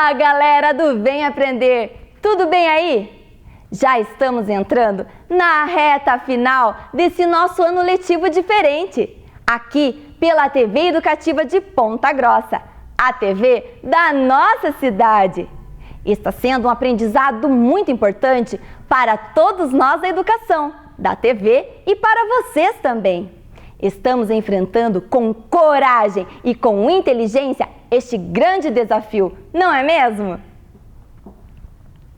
Olá, galera do Vem Aprender! Tudo bem aí? Já estamos entrando na reta final desse nosso ano letivo diferente, aqui pela TV Educativa de Ponta Grossa, a TV da nossa cidade. Está sendo um aprendizado muito importante para todos nós da educação, da TV e para vocês também. Estamos enfrentando com coragem e com inteligência este grande desafio, não é mesmo?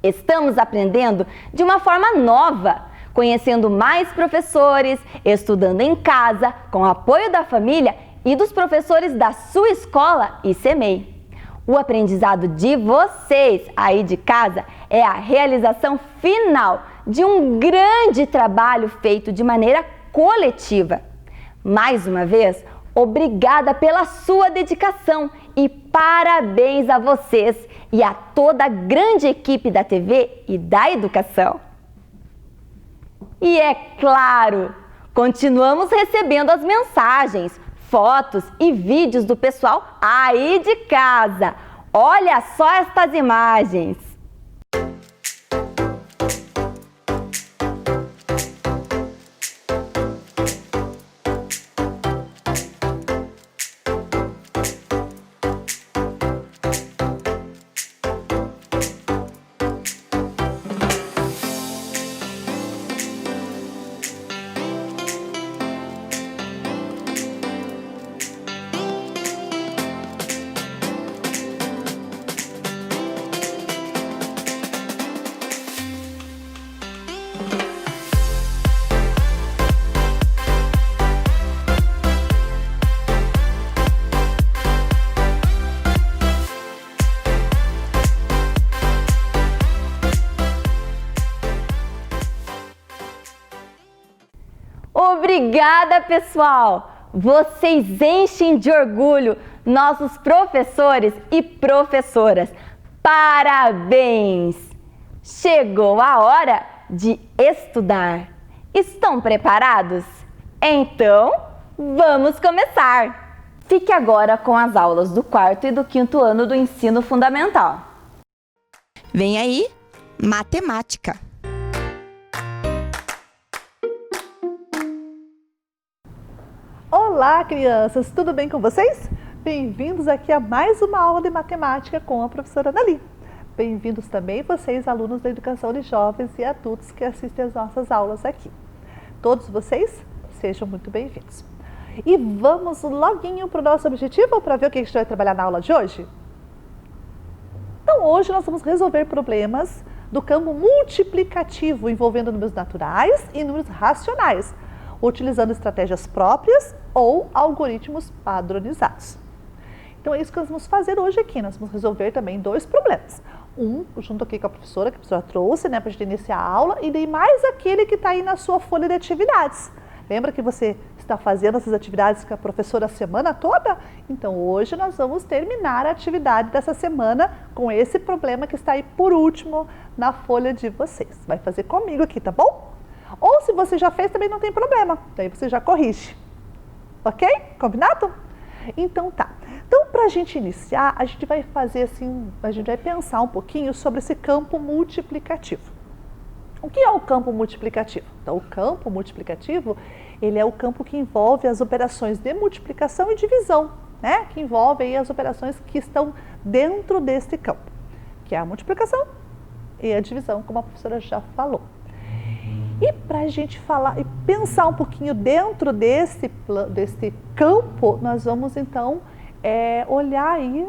Estamos aprendendo de uma forma nova, conhecendo mais professores, estudando em casa, com apoio da família e dos professores da sua escola e CEMEI. O aprendizado de vocês aí de casa é a realização final de um grande trabalho feito de maneira coletiva. Mais uma vez, obrigada pela sua dedicação e parabéns a vocês e a toda a grande equipe da TV e da educação. E é claro, continuamos recebendo as mensagens, fotos e vídeos do pessoal aí de casa. Olha só estas imagens! Obrigada, pessoal! Vocês enchem de orgulho nossos professores e professoras. Parabéns! Chegou a hora de estudar. Estão preparados? Então, vamos começar! Fique agora com as aulas do 4º e do 5º ano do ensino fundamental. Vem aí, matemática. Olá, crianças! Tudo bem com vocês? Bem-vindos aqui a mais uma aula de matemática com a professora Dali. Bem-vindos também vocês, alunos da Educação de Jovens e Adultos que assistem às nossas aulas aqui. Todos vocês, sejam muito bem-vindos. E vamos loguinho para o nosso objetivo para ver o que a gente vai trabalhar na aula de hoje? Então, hoje nós vamos resolver problemas do campo multiplicativo envolvendo números naturais e números racionais, utilizando estratégias próprias ou algoritmos padronizados. Então é isso que nós vamos fazer hoje aqui. Nós vamos resolver também dois problemas. Um, junto aqui com a professora, que a professora trouxe, né, para a gente iniciar a aula, e daí mais aquele que está aí na sua folha de atividades. Lembra que você está fazendo essas atividades com a professora a semana toda? Então hoje nós vamos terminar a atividade dessa semana com esse problema que está aí por último na folha de vocês. Vai fazer comigo aqui, tá bom? Ou se você já fez, também não tem problema. Daí você já corrige. Ok? Combinado? Então tá. Então, para a gente iniciar, a gente vai fazer assim, a gente vai pensar um pouquinho sobre esse campo multiplicativo. O que é o campo multiplicativo? Então, o campo multiplicativo, ele é o campo que envolve as operações de multiplicação e divisão, né? Que envolve aí as operações que estão dentro deste campo, que é a multiplicação e a divisão, como a professora já falou. E para a gente falar e pensar um pouquinho dentro desse campo, nós vamos então olhar aí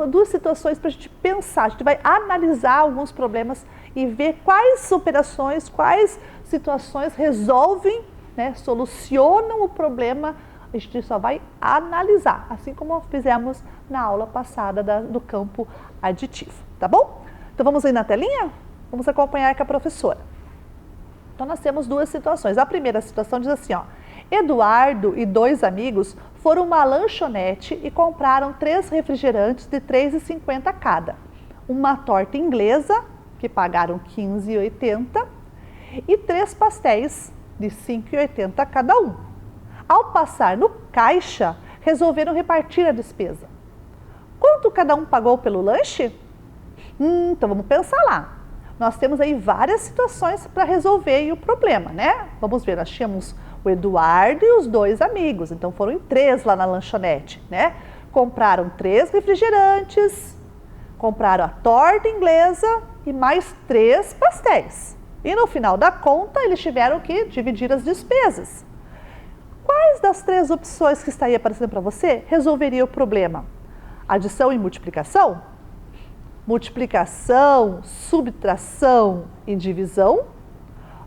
duas situações para a gente pensar. A gente vai analisar alguns problemas e ver quais operações, quais situações resolvem, né, solucionam o problema. A gente só vai analisar, assim como fizemos na aula passada do campo aditivo, tá bom? Então vamos aí na telinha? Vamos acompanhar com a professora. Então, nós temos duas situações. A primeira situação diz assim, ó. Eduardo e 2 amigos foram a uma lanchonete e compraram 3 refrigerantes de R$ 3,50 cada. Uma torta inglesa, que pagaram R$ 15,80, e 3 pastéis de R$ 5,80 cada um. Ao passar no caixa, resolveram repartir a despesa. Quanto cada um pagou pelo lanche? Então vamos pensar lá. Nós temos aí várias situações para resolver aí o problema, né? Vamos ver, nós tínhamos o Eduardo e os 2 amigos, então foram em 3 lá na lanchonete, né? Compraram 3 refrigerantes, compraram a torta inglesa e mais 3 pastéis. E no final da conta, eles tiveram que dividir as despesas. Quais das 3 opções que está aí aparecendo para você resolveria o problema? Adição e multiplicação? Multiplicação, subtração e divisão?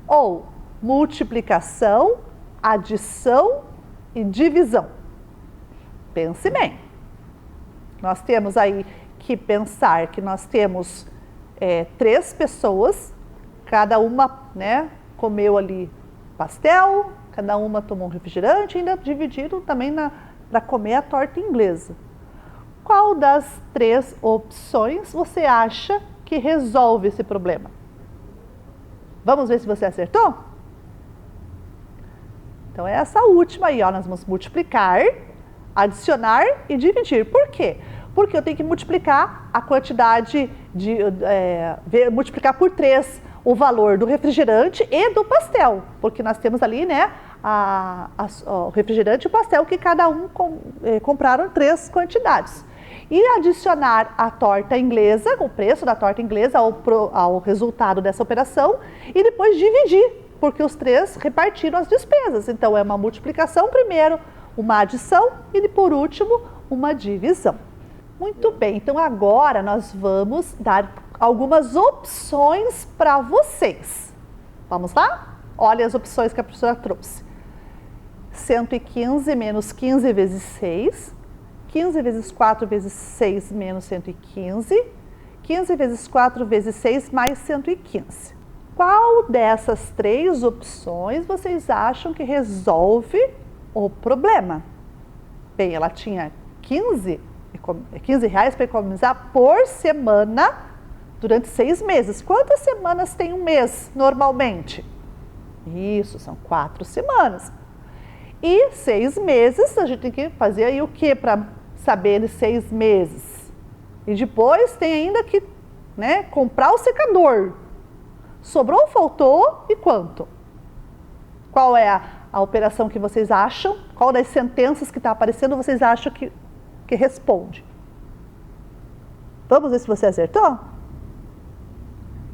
Ou multiplicação, adição e divisão? Pense bem. Nós temos aí que pensar que nós temos 3 pessoas, cada uma, né, comeu ali pastel, cada uma tomou um refrigerante e ainda dividiram também para comer a torta inglesa. Qual das 3 opções você acha que resolve esse problema? Vamos ver se você acertou? Então é essa última aí, ó, nós vamos multiplicar, adicionar e dividir. Por quê? Porque eu tenho que multiplicar a quantidade multiplicar por 3 o valor do refrigerante e do pastel, porque nós temos ali, né, o refrigerante e o pastel que cada um compraram 3 quantidades. E adicionar a torta inglesa, o preço da torta inglesa ao resultado dessa operação e depois dividir, porque os 3 repartiram as despesas. Então é uma multiplicação primeiro, uma adição e por último uma divisão. Muito bem, então agora nós vamos dar algumas opções para vocês. Vamos lá? Olha as opções que a professora trouxe. 115 menos 15 vezes 6, 15 vezes 4 vezes 6 menos 115, 15 vezes 4 vezes 6 mais 115. Qual dessas 3 opções vocês acham que resolve o problema? Bem, ela tinha 15 reais para economizar por semana durante 6 meses. Quantas semanas tem um mês normalmente? Isso, são 4 semanas. E 6 meses, a gente tem que fazer aí o que para saber de 6 meses? E depois tem ainda que, né, comprar o secador. Sobrou ou faltou e quanto? Qual é a operação que vocês acham? Qual das sentenças que está aparecendo vocês acham que responde? Vamos ver se você acertou?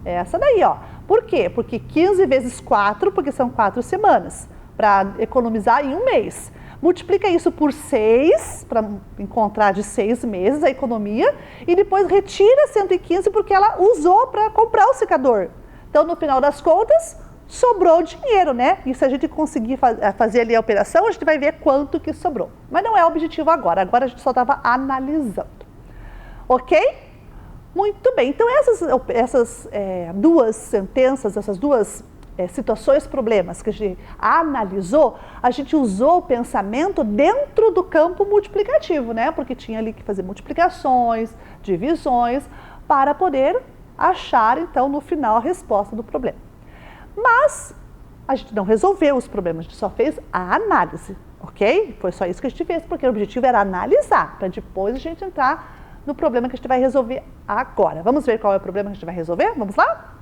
É essa daí, ó. Por quê? Porque 15 vezes 4, porque são 4 semanas, para economizar em um mês. Multiplica isso por 6, para encontrar de 6 meses a economia, e depois retira 115 porque ela usou para comprar o secador. Então, no final das contas, sobrou dinheiro, né? E se a gente conseguir fazer ali a operação, a gente vai ver quanto que sobrou. Mas não é o objetivo agora, agora a gente só estava analisando. Ok? Muito bem, então essas 2 sentenças, essas 2 situações, problemas que a gente analisou, a gente usou o pensamento dentro do campo multiplicativo, né? Porque tinha ali que fazer multiplicações, divisões, para poder achar, então, no final, a resposta do problema. Mas a gente não resolveu os problemas, a gente só fez a análise, ok? Foi só isso que a gente fez, porque o objetivo era analisar, para depois a gente entrar no problema que a gente vai resolver agora. Vamos ver qual é o problema que a gente vai resolver? Vamos lá?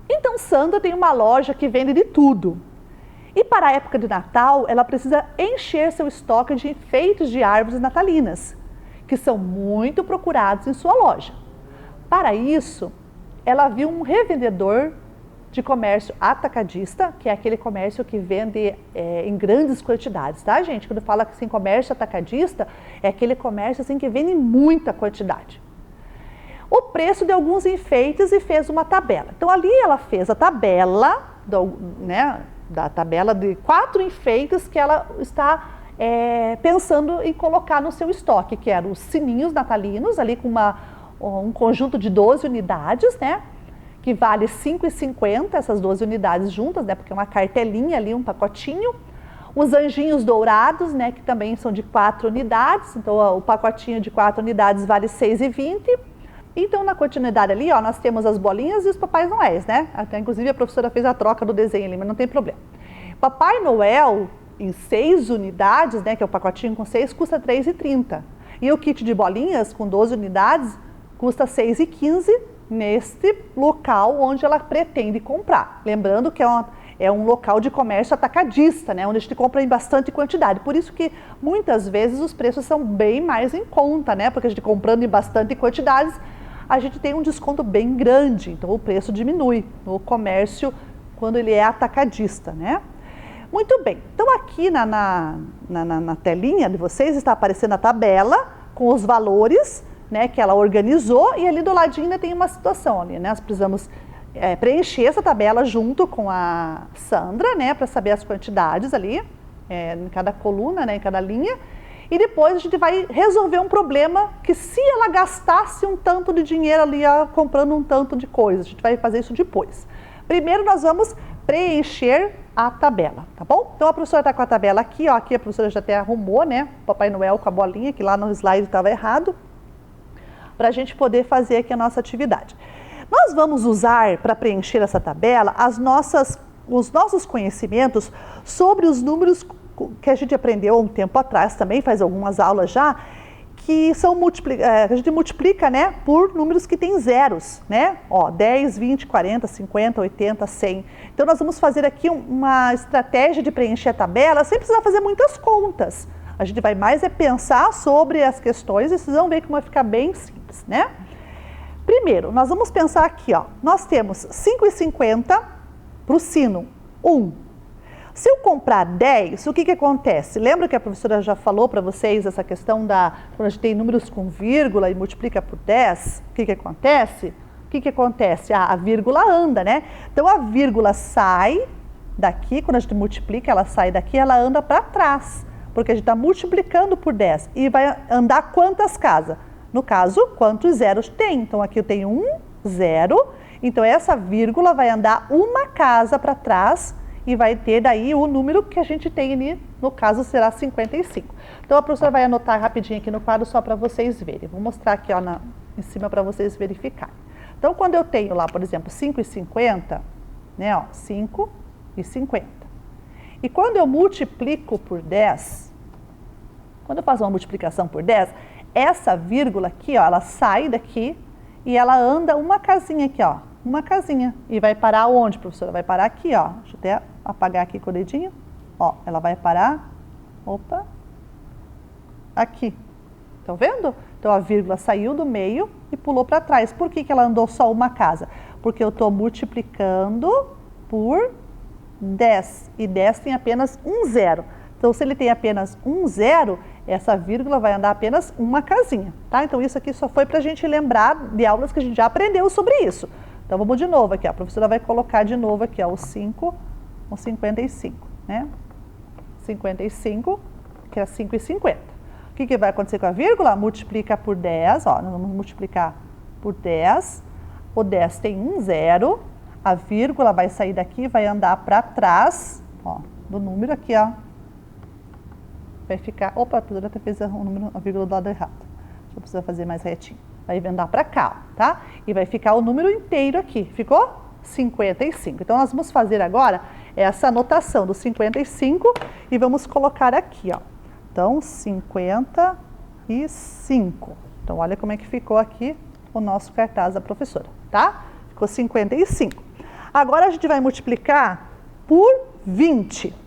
Então, Sandra tem uma loja que vende de tudo. E para a época de Natal, ela precisa encher seu estoque de enfeites de árvores natalinas, que são muito procurados em sua loja. Para isso, ela viu um revendedor de comércio atacadista, que é aquele comércio que vende em grandes quantidades, tá, gente? Quando fala assim, comércio atacadista, é aquele comércio assim, que vende em muita quantidade. O preço de alguns enfeites e fez uma tabela. Então, ali ela fez a tabela, da tabela de 4 enfeites que ela está pensando em colocar no seu estoque, que eram os sininhos natalinos, ali com um conjunto de 12 unidades, né? Que vale R$ 5,50, essas 12 unidades juntas, né? Porque é uma cartelinha ali, um pacotinho. Os anjinhos dourados, né? Que também são de 4 unidades, então o pacotinho de 4 unidades vale R$ 6,20. Então, na continuidade ali, ó, nós temos as bolinhas e os Papais Noéis, né? Até, inclusive, a professora fez a troca do desenho ali, mas não tem problema. Papai Noel, em 6 unidades, né, que é o pacotinho com 6, custa R$ 3,30. E o kit de bolinhas com 12 unidades custa R$ 6,15 neste local onde ela pretende comprar. Lembrando que é um local de comércio atacadista, né, onde a gente compra em bastante quantidade. Por isso que muitas vezes os preços são bem mais em conta, né, porque a gente comprando em bastante quantidades, a gente tem um desconto bem grande, então o preço diminui no comércio quando ele é atacadista, né. Muito bem, então aqui na telinha de vocês está aparecendo a tabela com os valores, né, que ela organizou, e ali do ladinho ainda tem uma situação ali, né, nós precisamos preencher essa tabela junto com a Sandra, né, para saber as quantidades ali, em cada coluna, né, em cada linha, e depois a gente vai resolver um problema que se ela gastasse um tanto de dinheiro ali comprando um tanto de coisa, a gente vai fazer isso depois. Primeiro nós vamos preencher a tabela, tá bom? Então a professora está com a tabela aqui, ó, aqui a professora já até arrumou, né, Papai Noel com a bolinha, que lá no slide estava errado, para a gente poder fazer aqui a nossa atividade. Nós vamos usar para preencher essa tabela os nossos conhecimentos sobre os números que a gente aprendeu há um tempo atrás, também faz algumas aulas já, que são a gente multiplica, né, por números que têm zeros, né? Ó, 10, 20, 40, 50, 80, 100. Então nós vamos fazer aqui uma estratégia de preencher a tabela sem precisar fazer muitas contas. A gente vai mais pensar sobre as questões e vocês vão ver como vai ficar bem simples, né? Primeiro, nós vamos pensar aqui, ó, nós temos 5,50 para o sino, 1. Se eu comprar 10, o que acontece? Lembra que a professora já falou para vocês essa questão quando a gente tem números com vírgula e multiplica por 10, o que acontece? O que acontece? A vírgula anda, né? Então a vírgula sai daqui, quando a gente multiplica, ela sai daqui, ela anda para trás, porque a gente está multiplicando por 10 e vai andar quantas casas? No caso, quantos zeros tem? Então, aqui eu tenho 1, 0. Então, essa vírgula vai andar uma casa para trás e vai ter daí o número que a gente tem ali, no caso, será 55. Então, a professora vai anotar rapidinho aqui no quadro só para vocês verem. Vou mostrar aqui ó, em cima para vocês verificarem. Então, quando eu tenho lá, por exemplo, 5,50, né, ó, 5,50. E quando eu multiplico por 10, quando eu faço uma multiplicação por 10, essa vírgula aqui, ó, ela sai daqui e ela anda uma casinha aqui, ó, uma casinha. E vai parar onde, professora? Vai parar aqui, ó. Deixa eu até apagar aqui com o dedinho. Ó, ela vai parar, opa, aqui. Estão vendo? Então a vírgula saiu do meio e pulou para trás. Por que ela andou só uma casa? Porque eu estou multiplicando por 10. E 10 tem apenas um zero. Então, se ele tem apenas um zero, essa vírgula vai andar apenas uma casinha, tá? Então, isso aqui só foi para a gente lembrar de aulas que a gente já aprendeu sobre isso. Então, vamos de novo aqui, ó. A professora vai colocar de novo aqui, ó, o 5, o 55, né? 55, que é 5,50. O que vai acontecer com a vírgula? Multiplica por 10, ó, nós vamos multiplicar por 10. O 10 tem um zero, a vírgula vai sair daqui, vai andar para trás, ó, do número aqui, ó. Vai ficar, opa, a professora até fez a vírgula do lado errado. Deixa eu precisar fazer mais retinho. Vai andar para cá, ó, tá? E vai ficar o número inteiro aqui. Ficou? 55. Então, nós vamos fazer agora essa anotação do 55 e vamos colocar aqui, ó. Então, 55. Então, olha como é que ficou aqui o nosso cartaz da professora, tá? Ficou 55. Agora, a gente vai multiplicar por 20.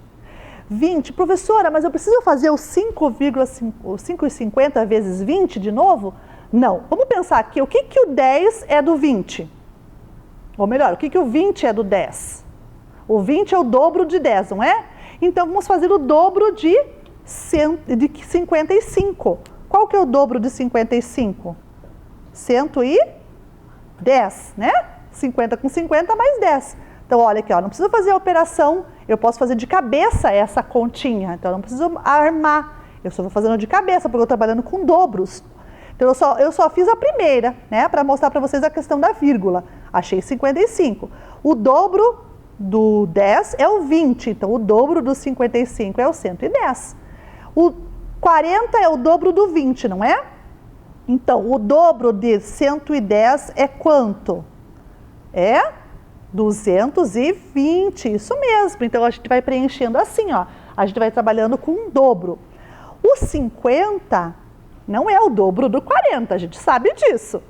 20, professora, mas eu preciso fazer o 5,50 vezes 20 de novo? Não. Vamos pensar aqui, o que o 10 é do 20? Ou melhor, o que o 20 é do 10? O 20 é o dobro de 10, não é? Então, vamos fazer o dobro de 55. Qual que é o dobro de 55? 110, né? 50 com 50 mais 10. Então, olha aqui, ó, não preciso fazer a operação, eu posso fazer de cabeça essa continha. Então, eu não preciso armar, eu só vou fazendo de cabeça, porque eu estou trabalhando com dobros. Então, eu só fiz a primeira, né, para mostrar para vocês a questão da vírgula. Achei 55. O dobro do 10 é o 20, então o dobro do 55 é o 110. O 40 é o dobro do 20, não é? Então, o dobro de 110 é quanto? É 220, isso mesmo. Então, a gente vai preenchendo assim, ó. A gente vai trabalhando com um dobro. O 50 Não é o dobro do 40, a gente sabe disso.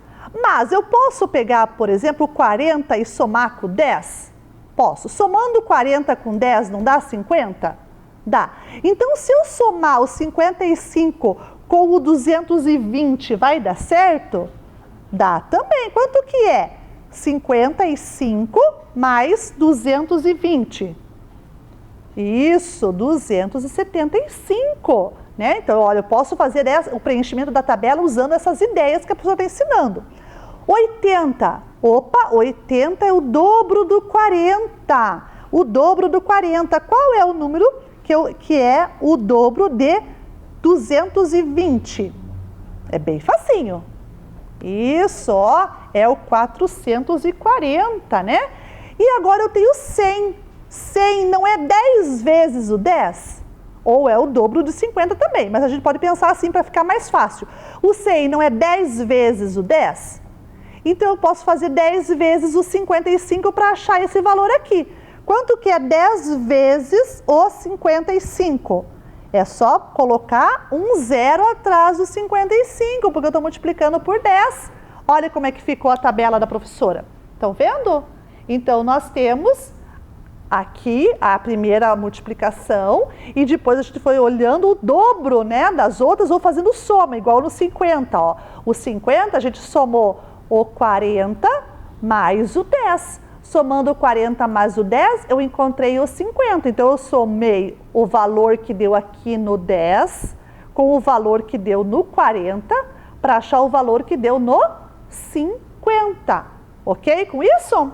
Mas eu posso pegar, por exemplo, 40 e somar com 10? Posso. Somando 40 com 10 não dá 50? Dá. Então, se eu somar o 55 com o 220, vai dar certo? Dá também. Quanto que é? 55 mais 220. Isso, 275. Né? Então, olha, eu posso fazer o preenchimento da tabela usando essas ideias que a pessoa está ensinando. 80. Opa, 80 é o dobro do 40. O dobro do 40. Qual é o número que é o dobro de 220? É bem facinho. Isso, ó, é o 440, né? E agora eu tenho 100. 100 não é 10 vezes o 10? Ou é o dobro de 50 também, mas a gente pode pensar assim para ficar mais fácil. O 100 não é 10 vezes o 10? Então eu posso fazer 10 vezes o 55 para achar esse valor aqui. Quanto que é 10 vezes o 55? É só colocar um zero atrás do 55, porque eu estou multiplicando por 10. Olha como é que ficou a tabela da professora. Estão vendo? Então, nós temos aqui a primeira multiplicação e depois a gente foi olhando o dobro, né, das outras ou fazendo soma, igual no 50. Ó. O 50 a gente somou o 40 mais o 10. Somando o 40 mais o 10, eu encontrei o 50. Então, eu somei o valor que deu aqui no 10 com o valor que deu no 40 para achar o valor que deu no 50. Ok com isso?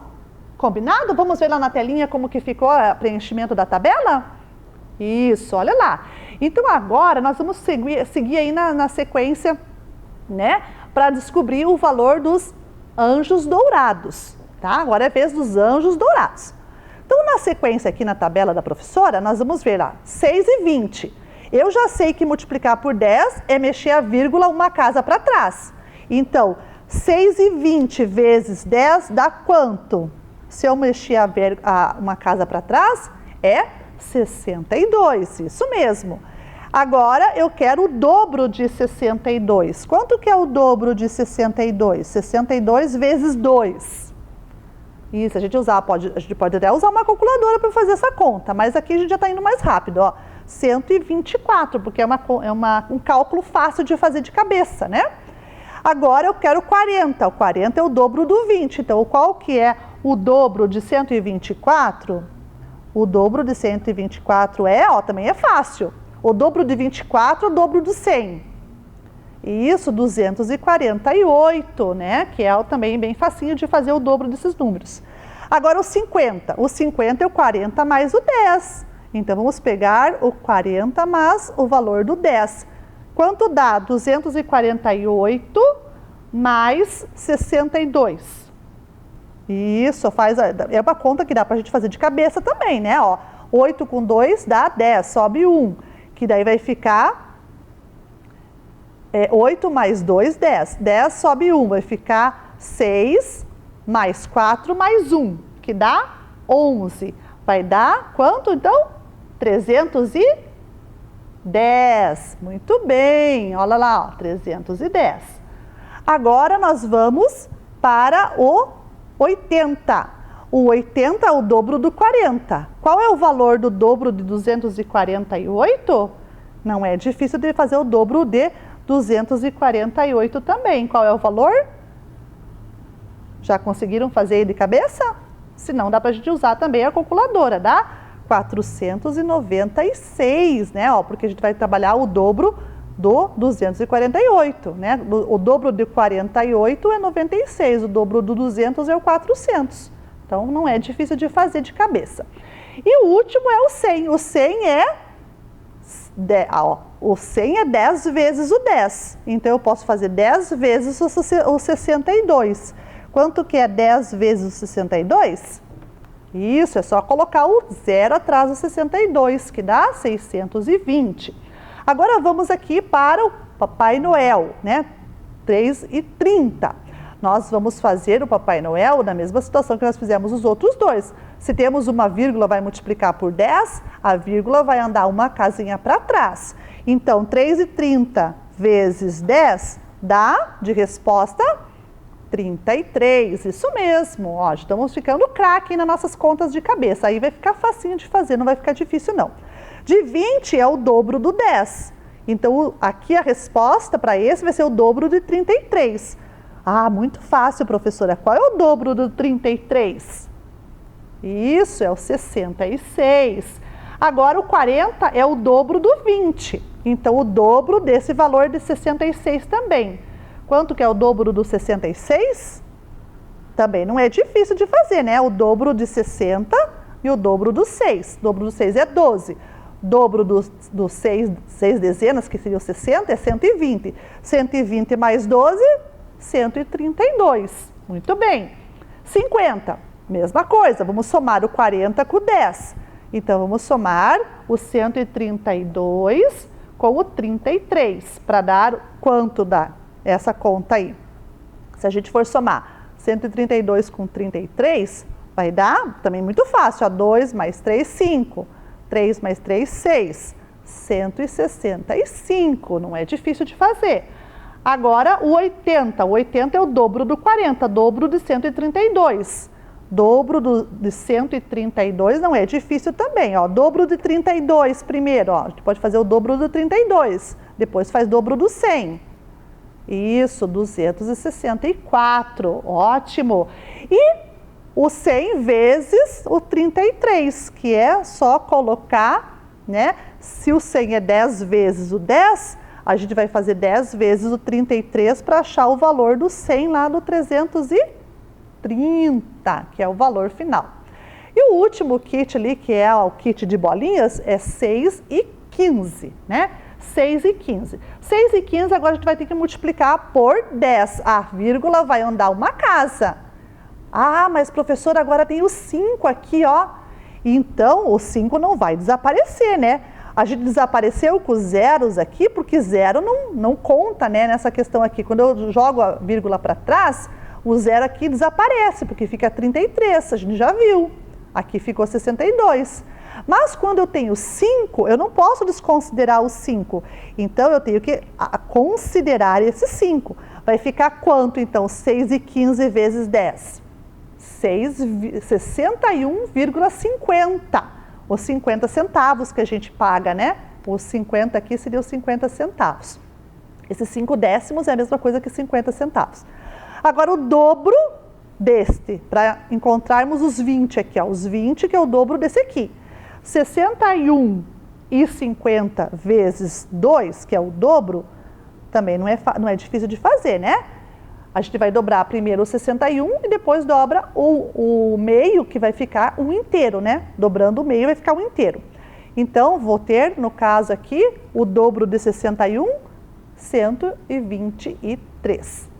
Combinado? Vamos ver lá na telinha como que ficou o preenchimento da tabela? Isso, olha lá. Então, agora nós vamos seguir aí na sequência, né? Para descobrir o valor dos anjos dourados. Tá? Agora é a vez dos anjos dourados. Então, na sequência aqui na tabela da professora, nós vamos ver lá, 6 e 20. Eu já sei que multiplicar por 10 é mexer a vírgula uma casa para trás. Então, 6 e 20 vezes 10 dá quanto? Se eu mexer uma casa para trás, é 62, isso mesmo. Agora, eu quero o dobro de 62. Quanto que é o dobro de 62? 62 vezes 2. Isso, a gente pode até usar uma calculadora para fazer essa conta, mas aqui a gente já está indo mais rápido, ó. 124, porque é um cálculo fácil de fazer de cabeça, né? Agora eu quero 40, o 40 é o dobro do 20, então qual que é o dobro de 124? O dobro de 124 também é fácil. O dobro de 24 é o dobro do 100. Isso, 248, né? Que é também bem facinho de fazer o dobro desses números. Agora o 50. O 50 é o 40 mais o 10. Então, vamos pegar o 40 mais o valor do 10. Quanto dá? 248 mais 62. Isso, é uma conta que dá pra gente fazer de cabeça também, né? Ó, 8 com 2 dá 10, sobe 1. Que daí vai ficar 8 mais 2, 10. 10 sobe 1, vai ficar 6 mais 4 mais 1, que dá 11. Vai dar quanto, então? 310. Muito bem, olha lá, ó, 310. Agora nós vamos para o 80. O 80 é o dobro do 40. Qual é o valor do dobro de 248? Não é difícil de fazer o dobro de 248 também. Qual é o valor? Já conseguiram fazer de cabeça? Se não, dá para a gente usar também a calculadora, dá 496, né? Ó, porque a gente vai trabalhar o dobro do 248, né? O dobro de 48 é 96, o dobro do 200 é o 400. Então, não é difícil de fazer de cabeça. E o último é o 100. O 100 é 10 vezes o 10. Então, eu posso fazer 10 vezes o 62. Quanto que é 10 vezes o 62? Isso, é só colocar o zero atrás do 62, que dá 620. Agora, vamos aqui para o Papai Noel, né? 3,30. Nós vamos fazer o Papai Noel na mesma situação que nós fizemos os outros dois. Se temos uma vírgula, vai multiplicar por 10, a vírgula vai andar uma casinha para trás. Então, 3,30 vezes 10 dá de resposta 33. Isso mesmo, ó, estamos ficando craque nas nossas contas de cabeça. Aí vai ficar facinho de fazer, não vai ficar difícil não. De 20 é o dobro do 10. Então, aqui a resposta para esse vai ser o dobro de 33. Ah, muito fácil, professora. Qual é o dobro do 33? Isso, é o 66. Agora, o 40 é o dobro do 20. Então, o dobro desse valor de 66 também. Quanto que é o dobro do 66? Também não é difícil de fazer, né? O dobro de 60 e o dobro do 6. O dobro do 6 é 12. Dobro do 6 dezenas, que seria o 60, é 120. 120 mais 12, 132. Muito bem. 50, mesma coisa. Vamos somar o 40 com o 10. Então, vamos somar o 132 com o 33, para dar quanto dá essa conta aí. Se a gente for somar 132 com 33, vai dar também muito fácil. 2 mais 3, 5. 3 mais 3, 6. 165, não é difícil de fazer. Agora, o 80. O 80 é o dobro do 40, dobro de 132. Dobro de 132 não é difícil também, ó. Dobro de 32 primeiro, ó. A gente pode fazer o dobro do 32. Depois faz dobro do 100. Isso, 264. Ótimo. E o 100 vezes o 33, que é só colocar, né? Se o 100 é 10 vezes o 10, a gente vai fazer 10 vezes o 33 para achar o valor do 100 lá do 330, que é o valor final. E o último kit ali, que é o kit de bolinhas, é 6 e 15, né? 6 e 15. 6 e 15 agora a gente vai ter que multiplicar por 10. A vírgula vai andar uma casa. Ah, mas professora, agora tem o 5 aqui, ó. Então, o 5 não vai desaparecer, né? A gente desapareceu com os zeros aqui, porque zero não conta, né, nessa questão aqui. Quando eu jogo a vírgula para trás, o zero aqui desaparece, porque fica 33, a gente já viu. Aqui ficou 62. Mas quando eu tenho 5, eu não posso desconsiderar o 5. Então, eu tenho que considerar esse 5. Vai ficar quanto, então? 6 e 15 vezes 10. 61,50. Os 50 centavos que a gente paga, né? Os 50 aqui seriam os 50 centavos. Esses 5 décimos é a mesma coisa que 50 centavos. Agora, o dobro deste, para encontrarmos os 20 aqui, ó. Os 20 que é o dobro desse aqui. 61,50 vezes 2, que é o dobro, também não é difícil de fazer, né? A gente vai dobrar primeiro o 61 e depois dobra o meio, que vai ficar um inteiro, né? Dobrando o meio vai ficar um inteiro. Então, vou ter, no caso aqui, o dobro de 61, 123.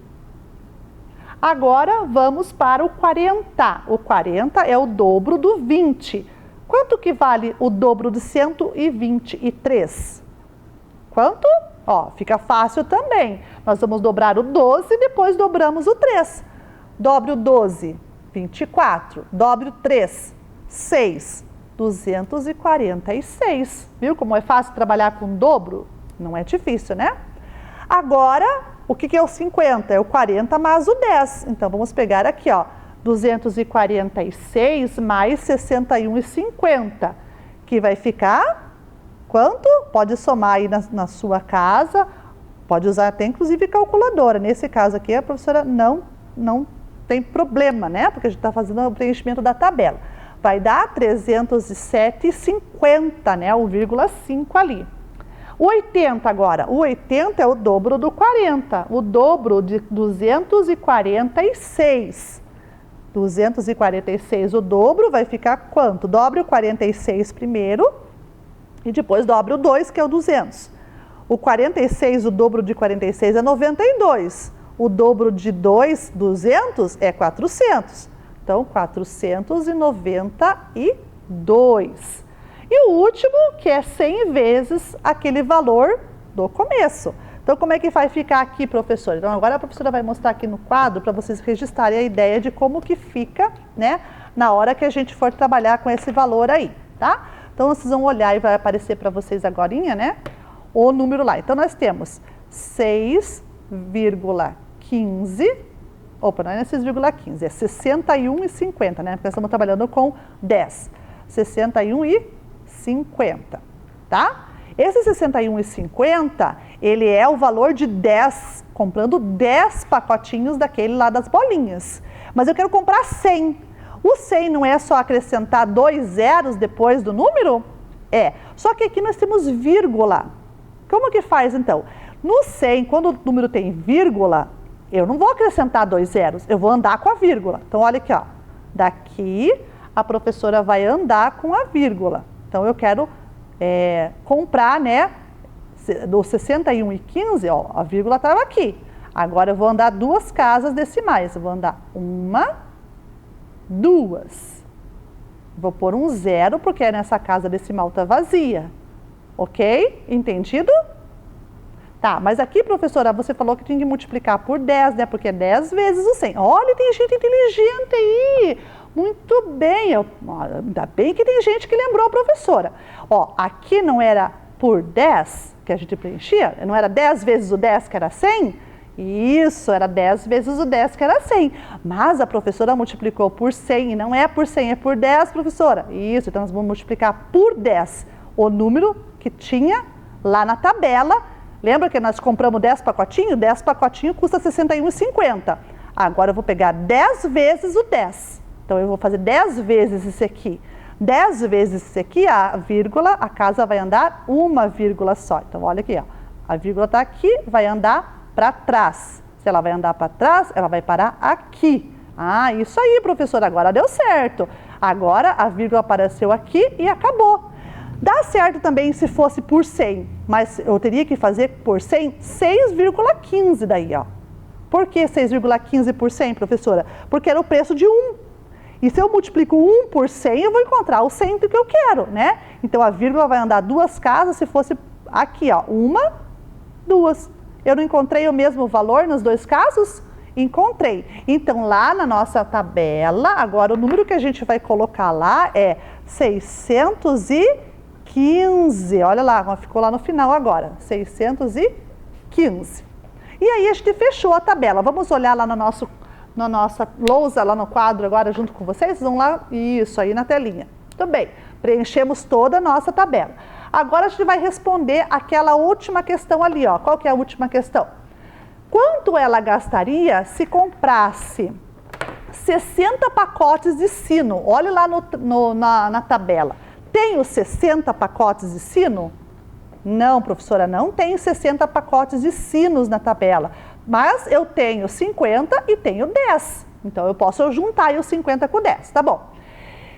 Agora, vamos para o 40. O 40 é o dobro do 20. Quanto que vale o dobro de 123? Quanto? Ó, fica fácil também. Nós vamos dobrar o 12 e depois dobramos o 3. Dobre o 12, 24. Dobre o 3, 6. 246. Viu como é fácil trabalhar com dobro? Não é difícil, né? Agora, o que é o 50? É o 40 mais o 10. Então, vamos pegar aqui, ó. 246 mais 61,50, que vai ficar quanto? Pode somar aí na sua casa, pode usar até inclusive calculadora. Nesse caso aqui, a professora não tem problema, né? Porque a gente está fazendo o preenchimento da tabela. Vai dar 307,50, né? O 1,5 ali. O 80 agora. O 80 é o dobro do 40. O dobro de 246. 246, o dobro vai ficar quanto? Dobre o 46 primeiro e depois dobre o 2, que é o 200. O 46, o dobro de 46 é 92. O dobro de 200, é 400. Então, 492. E o último, que é 100 vezes aquele valor do começo. Então, como é que vai ficar aqui, professor? Então, agora a professora vai mostrar aqui no quadro para vocês registrarem a ideia de como que fica, né, na hora que a gente for trabalhar com esse valor aí, tá? Então, vocês vão olhar e vai aparecer para vocês agorinha, né, o número lá. Então, nós temos 6,15. Opa, não é 6,15, é 61,50, né? Porque nós estamos trabalhando com 10. 61,50, tá? Esse 61,50, ele é o valor de 10, comprando 10 pacotinhos daquele lá das bolinhas. Mas eu quero comprar 100. O 100 não é só acrescentar 2 zeros depois do número? É. Só que aqui nós temos vírgula. Como que faz então? No 100, quando o número tem vírgula, eu não vou acrescentar 2 zeros, eu vou andar com a vírgula. Então, olha aqui, ó. Daqui, a professora vai andar com a vírgula. Então, eu quero comprar, né, do 61,15, ó, a vírgula estava aqui. Agora, eu vou andar 2 casas decimais. Eu vou andar 1, 2. Vou pôr um 0, porque nessa casa decimal está vazia. Ok? Entendido? Tá, mas aqui, professora, você falou que tinha que multiplicar por 10, né? Porque é 10 vezes o 100. Olha, tem gente inteligente aí. Muito bem. Ainda bem que tem gente que lembrou a professora. Ó, aqui não era por 10 que a gente preenchia? Não era 10 vezes o 10 que era 100? Isso, era 10 vezes o 10 que era 100. Mas a professora multiplicou por 100 e não é por 100, é por 10, professora. Isso, então nós vamos multiplicar por 10 o número que tinha lá na tabela. Lembra que nós compramos 10 pacotinhos? 10 pacotinhos custa R$ 61,50. Agora eu vou pegar 10 vezes o 10. Então eu vou fazer 10 vezes esse aqui. 10 vezes esse aqui, a vírgula, a casa vai andar uma vírgula só. Então olha aqui, ó. A vírgula está aqui, vai andar para trás. Se ela vai andar para trás, ela vai parar aqui. Ah, isso aí, professora, agora deu certo. Agora a vírgula apareceu aqui e acabou. Dá certo também se fosse por 100, mas eu teria que fazer por 100, 6,15 daí, ó. Por que 6,15 por 100, professora? Porque era o preço de 1. E se eu multiplico 1 por 100, eu vou encontrar o 100 que eu quero, né? Então a vírgula vai andar 2 casas se fosse aqui, ó, 1, 2. Eu não encontrei o mesmo valor nos 2 casos? Encontrei. Então lá na nossa tabela, agora o número que a gente vai colocar lá é 615. Olha lá, ficou lá no final agora, 615. E aí a gente fechou a tabela. Vamos olhar lá na nossa lousa, lá no quadro agora junto com vocês? Vão lá, isso aí na telinha. Tudo bem, preenchemos toda a nossa tabela. Agora a gente vai responder aquela última questão ali, ó. Qual que é a última questão? Quanto ela gastaria se comprasse 60 pacotes de sino? Olha lá na tabela. Tenho 60 pacotes de sino? Não, professora, não tenho 60 pacotes de sinos na tabela, mas eu tenho 50 e tenho 10. Então, eu posso juntar aí os 50 com 10, tá bom.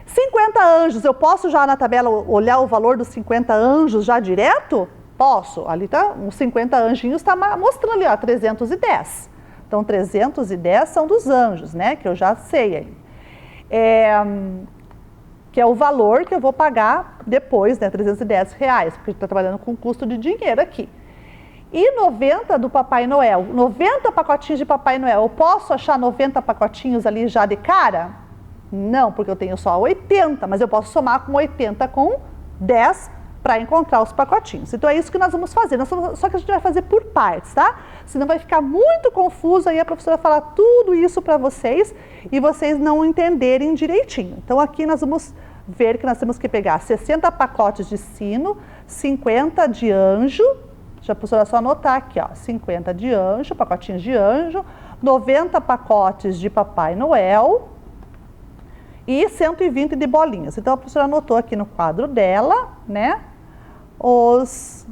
50 anjos, eu posso já na tabela olhar o valor dos 50 anjos já direto? Posso, ali tá, uns 50 anjinhos está mostrando ali, ó, 310. Então, 310 são dos anjos, né, que eu já sei aí. Que é o valor que eu vou pagar depois, né, R$310, porque a gente está trabalhando com custo de dinheiro aqui. E 90 do Papai Noel, 90 pacotinhos de Papai Noel, eu posso achar 90 pacotinhos ali já de cara? Não, porque eu tenho só 80, mas eu posso somar com 80 com 10 para encontrar os pacotinhos. Então é isso que nós vamos fazer, só que a gente vai fazer por partes, tá? Senão vai ficar muito confuso, aí a professora vai falar tudo isso para vocês e vocês não entenderem direitinho. Então aqui nós vamos ver que nós temos que pegar 60 pacotes de sino, 50 de anjo, deixa a professora só anotar aqui, ó, 50 de anjo, pacotinhos de anjo, 90 pacotes de Papai Noel e 120 de bolinhas. Então a professora anotou aqui no quadro dela, né, os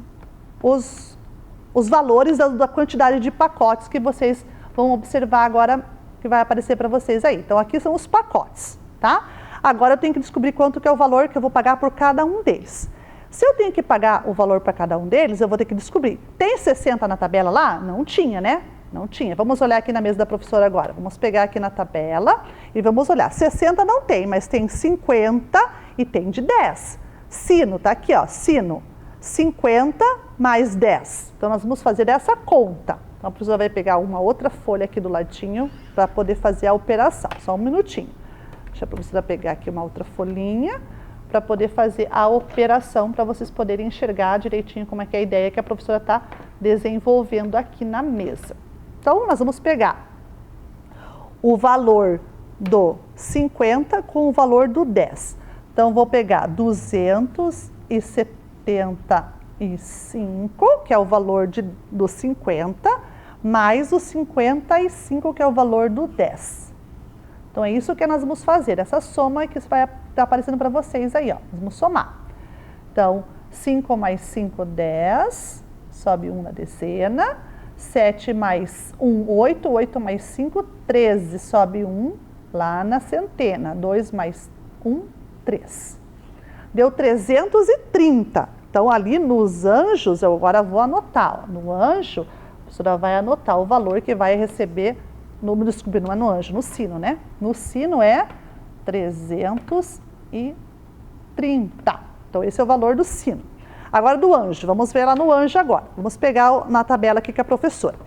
valores da quantidade de pacotes que vocês vão observar agora, que vai aparecer para vocês aí. Então aqui são os pacotes, tá? Agora eu tenho que descobrir quanto que é o valor que eu vou pagar por cada um deles. Se eu tenho que pagar o valor para cada um deles, eu vou ter que descobrir. Tem 60 na tabela lá? Não tinha, né? Não tinha. Vamos olhar aqui na mesa da professora agora. Vamos pegar aqui na tabela e vamos olhar. 60 não tem, mas tem 50 e tem de 10. Sino, tá aqui, ó, sino. 50 mais 10. Então, nós vamos fazer essa conta. Então, a professora vai pegar uma outra folha aqui do ladinho para poder fazer a operação. Só um minutinho. Deixa a professora pegar aqui uma outra folhinha para poder fazer a operação, para vocês poderem enxergar direitinho como é que é a ideia que a professora está desenvolvendo aqui na mesa. Então, nós vamos pegar o valor do 50 com o valor do 10. Então, vou pegar 275, que é o valor do 50, mais o 55, que é o valor do 10. Então, é isso que nós vamos fazer, essa soma que vai estar aparecendo para vocês aí, ó. Nós vamos somar. Então, 5 mais 5, 10, sobe 1 na dezena. 7 mais 1, 8, 8 mais 5, 13, sobe 1 lá na centena. 2 mais 1, 3. Deu 330. Então, ali nos anjos, eu agora vou anotar. Ó. No anjo, a professora vai anotar o valor que vai receber, desculpe, não é no anjo, no sino, né? No sino é 330. Então, esse é o valor do sino. Agora do anjo, vamos ver lá no anjo agora. Vamos pegar na tabela aqui com a professora.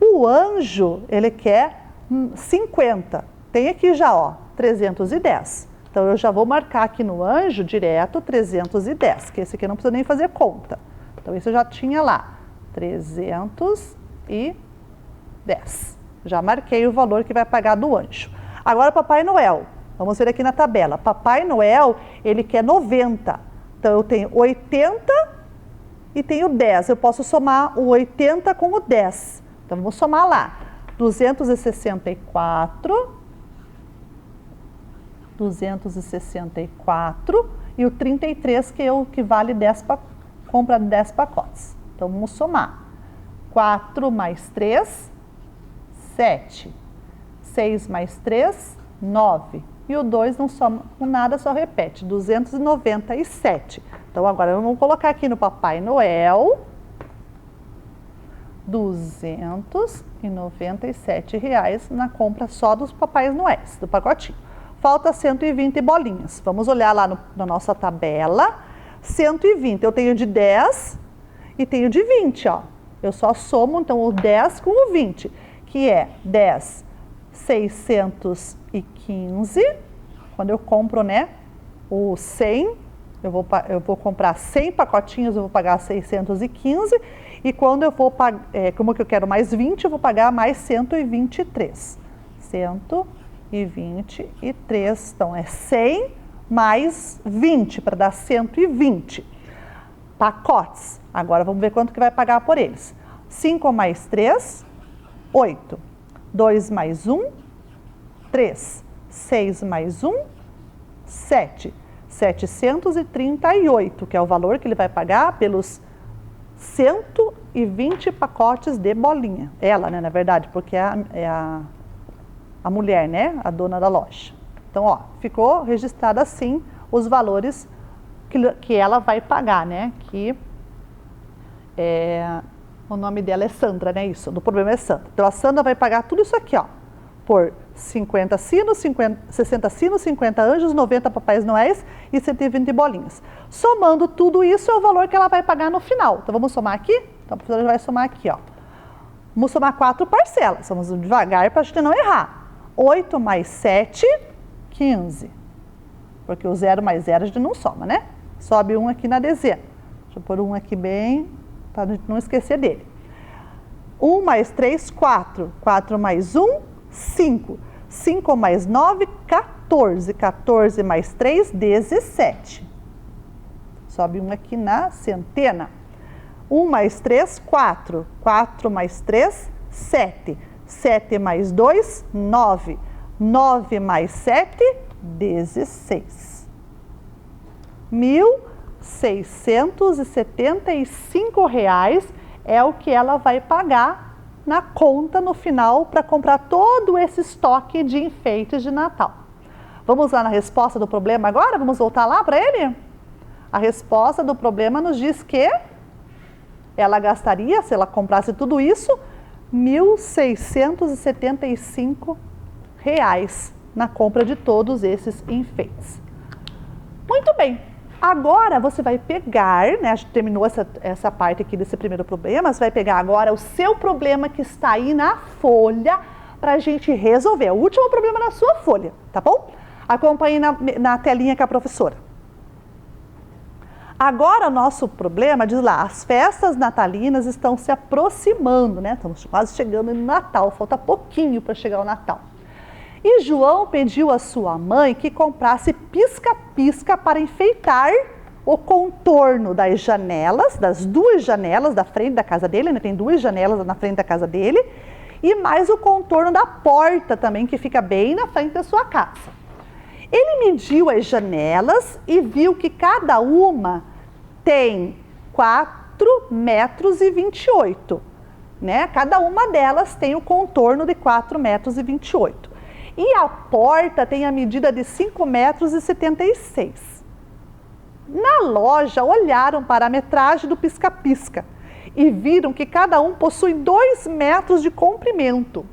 O anjo, ele quer 50. Tem aqui já, ó, 310. Então, eu já vou marcar aqui no anjo direto 310, que esse aqui eu não preciso nem fazer conta. Então, esse eu já tinha lá, 310. Já marquei o valor que vai pagar do anjo. Agora, Papai Noel. Vamos ver aqui na tabela. Papai Noel, ele quer 90. Então, eu tenho 80 e tenho 10. Eu posso somar o 80 com o 10. Então, vamos somar lá. 264 e o 33, que vale 10 compra 10 pacotes. Então, vamos somar. 4 mais 3, 7. 6 mais 3, 9. E o 2 não soma com nada, só repete. 297. Então, agora vamos colocar aqui no Papai Noel. R$297 na compra só dos Papais Noéis, do pacotinho. Falta 120 bolinhas. Vamos olhar lá na nossa tabela. 120, eu tenho de 10 e tenho de 20, ó. Eu só somo, então, o 10 com o 20, que é 10, 615. Quando eu compro, né, o 100, eu vou comprar 100 pacotinhos, eu vou pagar 615. E quando eu vou pagar, como que eu quero mais 20, eu vou pagar mais 123. 123, então é 100 mais 20, para dar 120 pacotes. Agora vamos ver quanto que vai pagar por eles. 5 mais 3, 8. 2 mais 1, 3. 6 mais 1, 7. 738, que é o valor que ele vai pagar pelos 120 pacotes de bolinha. Ela, né, na verdade, porque é a mulher, né, a dona da loja. Então, ó, ficou registrado assim os valores que ela vai pagar, né, que o nome dela é Sandra, né, isso, do problema é Sandra. Então, a Sandra vai pagar tudo isso aqui, ó, por 50 sinos, 60 sinos, 50 anjos, 90 papais noéis e 120 bolinhas. Somando tudo isso é o valor que ela vai pagar no final. Então, vamos somar aqui? Então, a professora vai somar aqui, ó. Vamos somar 4 parcelas. Vamos devagar para a gente não errar. 8 mais 7, 15. Porque o 0 mais 0 a gente não soma, né? Sobe 1 aqui na dezena. Deixa eu pôr 1 aqui bem, para a gente não esquecer dele. 1 mais 3, 4. 4 mais 1, 5. 5 mais 9, 14. 14 mais 3, 17. Sobe 1 aqui na centena. 1 mais 3, 4. 4 mais 3, 7. 7 mais 2, 9. 9 mais 7, 16. R$1.675 é o que ela vai pagar na conta no final para comprar todo esse estoque de enfeites de Natal. Vamos lá na resposta do problema agora? Vamos voltar lá para ele? A resposta do problema nos diz que ela gastaria, se ela comprasse tudo isso, R$1.675 na compra de todos esses enfeites. Muito bem, agora você vai pegar, né, a gente terminou essa parte aqui desse primeiro problema, você vai pegar agora o seu problema que está aí na folha para a gente resolver, é o último problema na sua folha, tá bom? Acompanhe na telinha com a professora. Agora, o nosso problema, diz lá, as festas natalinas estão se aproximando, né? Estamos quase chegando no Natal, falta pouquinho para chegar o Natal. E João pediu à sua mãe que comprasse pisca-pisca para enfeitar o contorno das janelas, das duas janelas da frente da casa dele, né? Tem duas janelas na frente da casa dele, e mais o contorno da porta também, que fica bem na frente da sua casa. Ele mediu as janelas e viu que cada uma tem 4,28 metros, né? Cada uma delas tem o contorno de 4,28 metros. E a porta tem a medida de 5,76 metros. Na loja, olharam para a metragem do pisca-pisca e viram que cada um possui 2 metros de comprimento.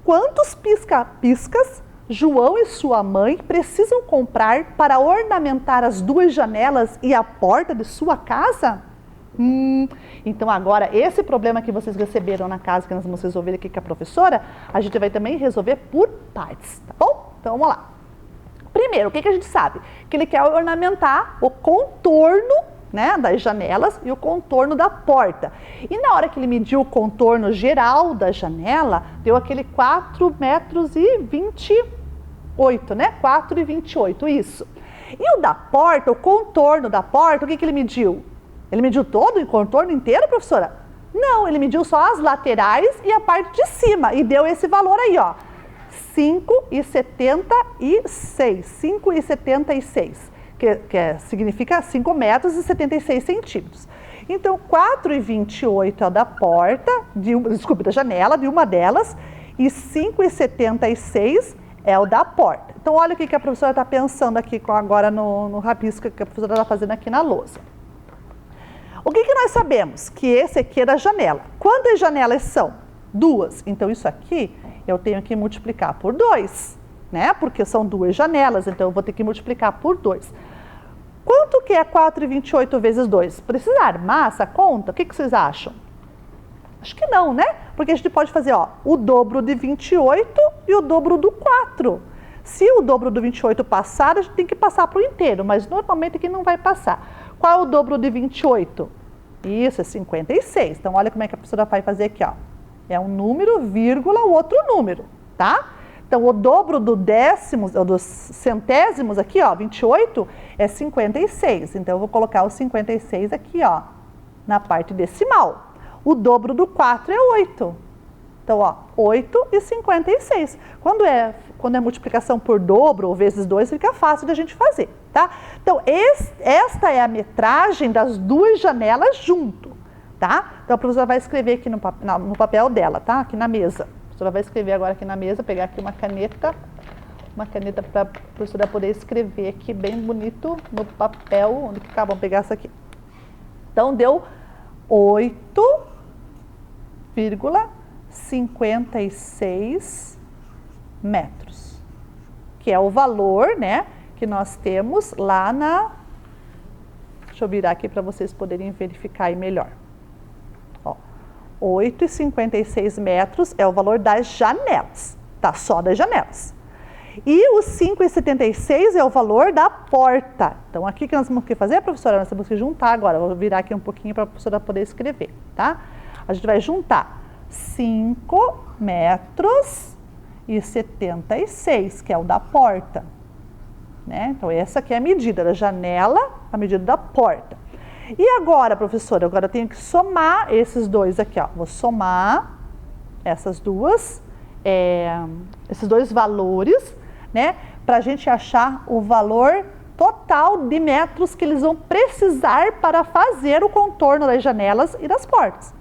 Quantos pisca-piscas João e sua mãe precisam comprar para ornamentar as duas janelas e a porta de sua casa? Então agora, esse problema que vocês receberam na casa, que nós vamos resolver aqui com a professora, a gente vai também resolver por partes, tá bom? Então vamos lá. Primeiro, o que a gente sabe? Que ele quer ornamentar o contorno, né, das janelas e o contorno da porta. E na hora que ele mediu o contorno geral da janela, deu aquele 4,28 metros, né? 4,28, isso. E o da porta, o contorno da porta, o que ele mediu? Ele mediu todo o contorno inteiro, professora? Não, ele mediu só as laterais e a parte de cima e deu esse valor aí, ó. 5,76, que significa 5 metros e 76 centímetros. Então, 4,28 é o da porta, da janela, de uma delas, e 5,76 é o da porta. Então, olha o que a professora está pensando aqui agora no rabisco que a professora está fazendo aqui na lousa. O que nós sabemos? Que esse aqui é da janela. Quantas janelas são? 2. Então, isso aqui eu tenho que multiplicar por 2, né? Porque são 2 janelas, então eu vou ter que multiplicar por 2. Quanto que é 4,28 vezes 2? Precisar massa, conta? O que vocês acham? Acho que não, né? Porque a gente pode fazer, ó, o dobro de 28 e o dobro do 4. Se o dobro do 28 passar, a gente tem que passar para o inteiro, mas normalmente aqui não vai passar. Qual é o dobro de 28? Isso, é 56. Então, olha como é que a professora vai fazer aqui, ó. É um número, vírgula, o outro número, tá? Então, o dobro do décimos, ou dos centésimos aqui, ó, 28, é 56. Então, eu vou colocar o 56 aqui, ó, na parte decimal. O dobro do 4 é 8. Então, ó, 8 e 56. Quando é multiplicação por dobro ou vezes 2, fica fácil de a gente fazer, tá? Então, esta é a metragem das duas janelas junto, tá? Então, a professora vai escrever aqui no papel dela, tá? Aqui na mesa. A professora vai escrever agora aqui na mesa, pegar aqui uma caneta para a professora poder escrever aqui bem bonito no papel. Onde que tá? Vamos pegar essa aqui. Então, deu 8,56 metros, que é o valor, né, que nós temos lá na... Deixa eu virar aqui para vocês poderem verificar aí melhor. Ó, 8,56 metros é o valor das janelas, tá? Só das janelas. E os 5,76 é o valor da porta. Então, aqui que nós temos que fazer, professora, nós temos que juntar agora. Eu vou virar aqui um pouquinho para a professora poder escrever, tá? A gente vai juntar 5 metros e 76, que é o da porta, né? Então, essa aqui é a medida da janela, a medida da porta. E agora, professora, agora eu tenho que somar esses dois aqui, ó. Vou somar esses dois valores, né? Para a gente achar o valor total de metros que eles vão precisar para fazer o contorno das janelas e das portas.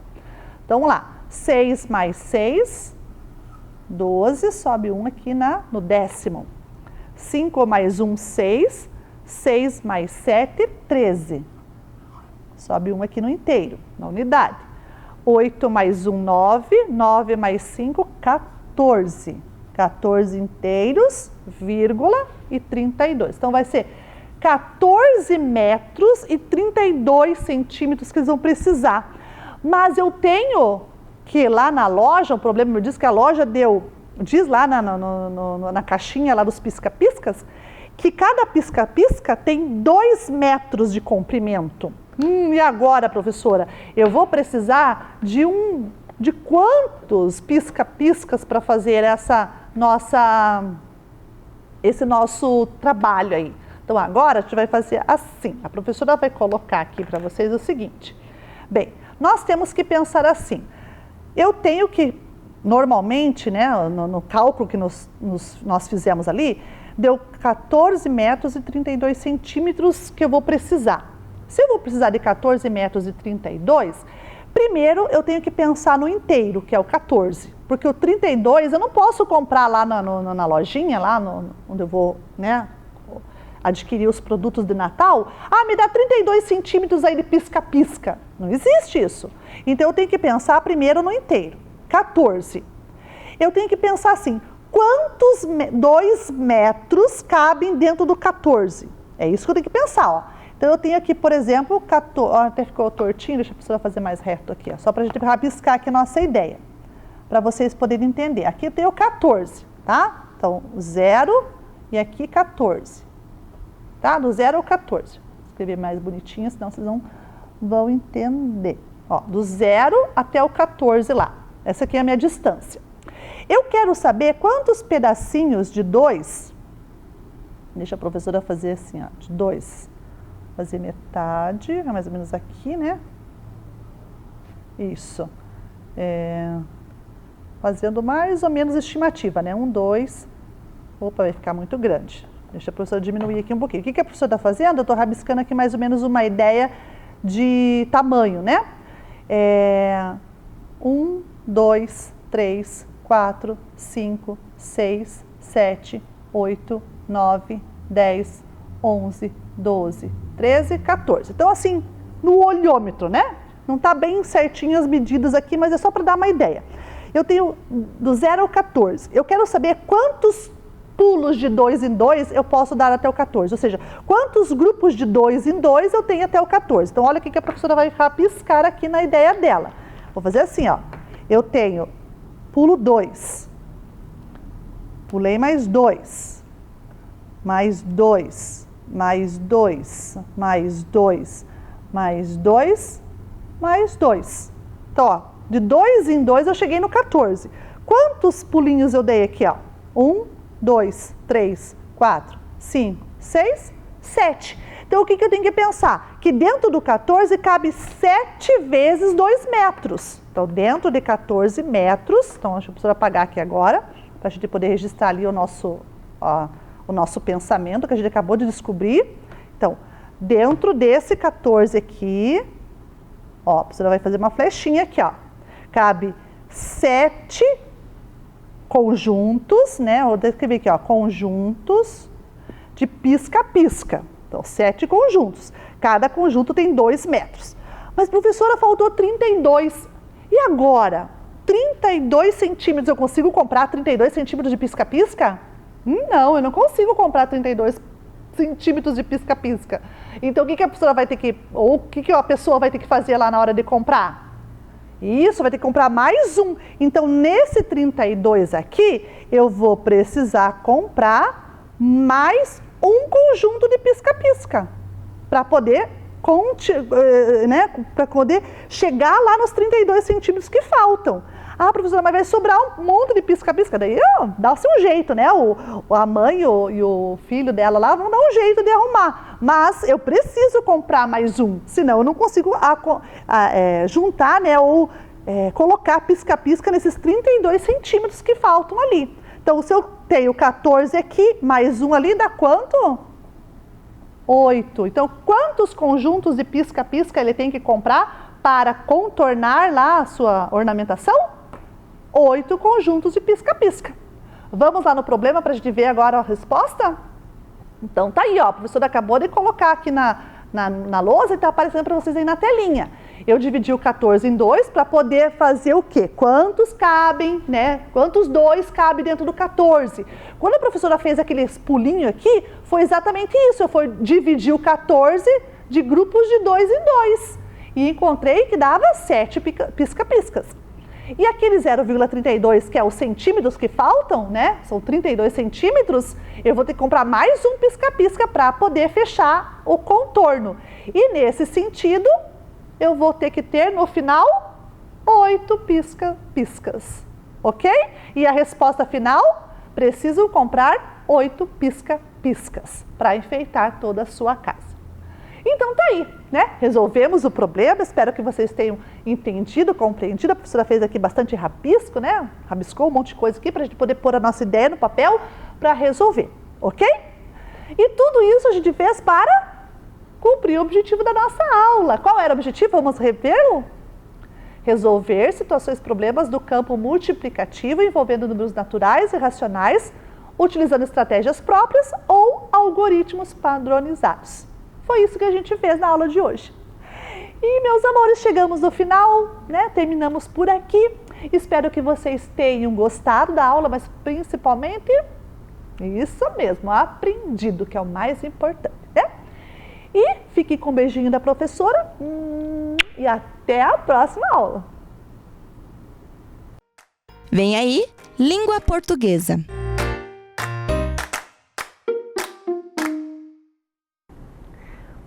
Então, vamos lá. 6 mais 6, 12, sobe 1 aqui no décimo. 5 mais 1, 6. 6 mais 7, 13. Sobe 1 aqui no inteiro, na unidade. 8 mais 1, 9. 9 mais 5, 14. 14 inteiros, vírgula, e 32. Então, vai ser 14 metros e 32 centímetros que eles vão precisar. Mas eu tenho que lá na loja, o problema me diz que a loja diz lá na caixinha lá dos pisca-piscas, que cada pisca-pisca tem 2 metros de comprimento. E agora, professora, eu vou precisar de quantos pisca-piscas para fazer esse nosso trabalho aí? Então agora a gente vai fazer assim, a professora vai colocar aqui para vocês o seguinte. Bem, nós temos que pensar assim, eu tenho que, normalmente, né, no cálculo que nós fizemos ali, deu 14 metros e 32 centímetros que eu vou precisar. Se eu vou precisar de 14 metros e 32, primeiro eu tenho que pensar no inteiro, que é o 14, porque o 32 eu não posso comprar lá na lojinha, lá onde eu vou, né, adquirir os produtos de Natal. Ah, me dá 32 centímetros aí de pisca-pisca. Não existe isso. Então eu tenho que pensar primeiro no inteiro, 14. Eu tenho que pensar assim, quantos 2 metros cabem dentro do 14? É isso que eu tenho que pensar, ó. Então eu tenho aqui, por exemplo, 14, ó, até ficou tortinho, deixa a professora fazer mais reto aqui, ó, só para a gente rabiscar aqui a nossa ideia, para vocês poderem entender. Aqui eu tenho 14, tá? Então, 0 e aqui 14, tá? Do 0 ao 14. Vou escrever mais bonitinho, senão vocês não vão entender. Ó, do 0 até o 14 lá. Essa aqui é a minha distância. Eu quero saber quantos pedacinhos de 2, deixa a professora fazer assim, ó, de 2. Fazer metade, mais ou menos aqui, né? Isso. Fazendo mais ou menos estimativa, né? 1, 2. Opa, vai ficar muito grande. Deixa a professora diminuir aqui um pouquinho. O que a professora está fazendo? Eu estou rabiscando aqui mais ou menos uma ideia de tamanho, né? 1, 2, 3, 4, 5, 6, 7, 8, 9, 10, 11, 12, 13, 14. Então, assim, no olhômetro, né? Não está bem certinho as medidas aqui, mas é só para dar uma ideia. Eu tenho do 0 ao 14. Eu quero saber quantos pulos de 2 em 2 eu posso dar até o 14. Ou seja, quantos grupos de 2 em 2 eu tenho até o 14. Então, olha o que a professora vai rabiscar aqui na ideia dela. Vou fazer assim, ó. Eu tenho pulo 2. Pulei mais 2. Mais 2. Mais 2, mais 2, mais 2, mais 2. Então, ó, de 2 em 2 eu cheguei no 14. Quantos pulinhos eu dei aqui, ó? 1, 2, 3, 4, 5, 6, 7. Então, o que eu tenho que pensar? Que dentro do 14 cabe 7 vezes 2 metros. Então, dentro de 14 metros, então deixa a professora apagar aqui agora, para a gente poder registrar ali o nosso pensamento que a gente acabou de descobrir. Então, dentro desse 14 aqui, ó, a professora vai fazer uma flechinha aqui, ó. Cabe 7 conjuntos, né? Vou descrever aqui, ó, conjuntos de pisca-pisca. Então, 7 conjuntos. Cada conjunto tem 2 metros. Mas, professora, faltou 32. E agora? 32 centímetros, eu consigo comprar 32 centímetros de pisca-pisca? Não, eu não consigo comprar 32 centímetros de pisca-pisca. Então, o que a professora vai ter que, ou o que a pessoa vai ter que fazer lá na hora de comprar? Isso, vai ter que comprar mais um. Então, nesse 32 aqui, eu vou precisar comprar mais um conjunto de pisca-pisca para poder, né, para poder chegar lá nos 32 centímetros que faltam. Ah, professora, mas vai sobrar um monte de pisca-pisca. Daí, dá-se um jeito, né? A mãe e o filho dela lá vão dar um jeito de arrumar. Mas eu preciso comprar mais um, senão eu não consigo juntar, né? Ou colocar pisca-pisca nesses 32 centímetros que faltam ali. Então, se eu tenho 14 aqui, mais um ali, dá quanto? 8. Então, quantos conjuntos de pisca-pisca ele tem que comprar para contornar lá a sua ornamentação? 8 conjuntos de pisca-pisca. Vamos lá no problema para a gente ver agora a resposta? Então tá aí, ó, a professora acabou de colocar aqui na lousa e está aparecendo para vocês aí na telinha. Eu dividi o 14 em 2 para poder fazer o quê? Quantos cabem, né? Quantos 2 cabem dentro do 14? Quando a professora fez aquele pulinho aqui, foi exatamente isso. Eu fui dividir o 14 de grupos de 2 em 2. E encontrei que dava 7 pisca-piscas. E aquele 0,32, que é os centímetros que faltam, né? São 32 centímetros, eu vou ter que comprar mais um pisca-pisca para poder fechar o contorno. E nesse sentido, eu vou ter que ter no final 8 pisca-piscas, ok? E a resposta final, preciso comprar 8 pisca-piscas para enfeitar toda a sua casa. Então tá aí, né? Resolvemos o problema, espero que vocês tenham entendido, compreendido. A professora fez aqui bastante rabisco, né? Rabiscou um monte de coisa aqui para a gente poder pôr a nossa ideia no papel para resolver, ok? E tudo isso a gente fez para cumprir o objetivo da nossa aula. Qual era o objetivo? Vamos revê-lo? Resolver situações, problemas do campo multiplicativo envolvendo números naturais e racionais, utilizando estratégias próprias ou algoritmos padronizados. Foi isso que a gente fez na aula de hoje. E, meus amores, chegamos no final, né? Terminamos por aqui. Espero que vocês tenham gostado da aula, mas principalmente, isso mesmo, aprendido, que é o mais importante, né? E fique com um beijinho da professora e até a próxima aula. Vem aí, língua portuguesa.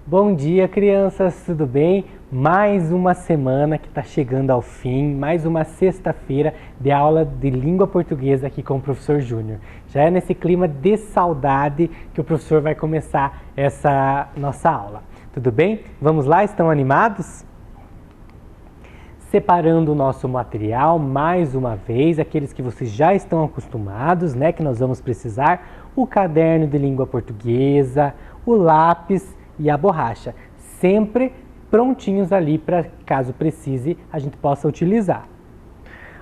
Bom dia, crianças, tudo bem? Mais uma semana que está chegando ao fim, mais uma sexta-feira de aula de língua portuguesa aqui com o professor Júnior. Já é nesse clima de saudade que o professor vai começar essa nossa aula. Tudo bem? Vamos lá? Estão animados? Separando o nosso material mais uma vez, aqueles que vocês já estão acostumados, né? Que nós vamos precisar, o caderno de língua portuguesa, o lápis e a borracha, sempre prontinhos ali para caso precise a gente possa utilizar.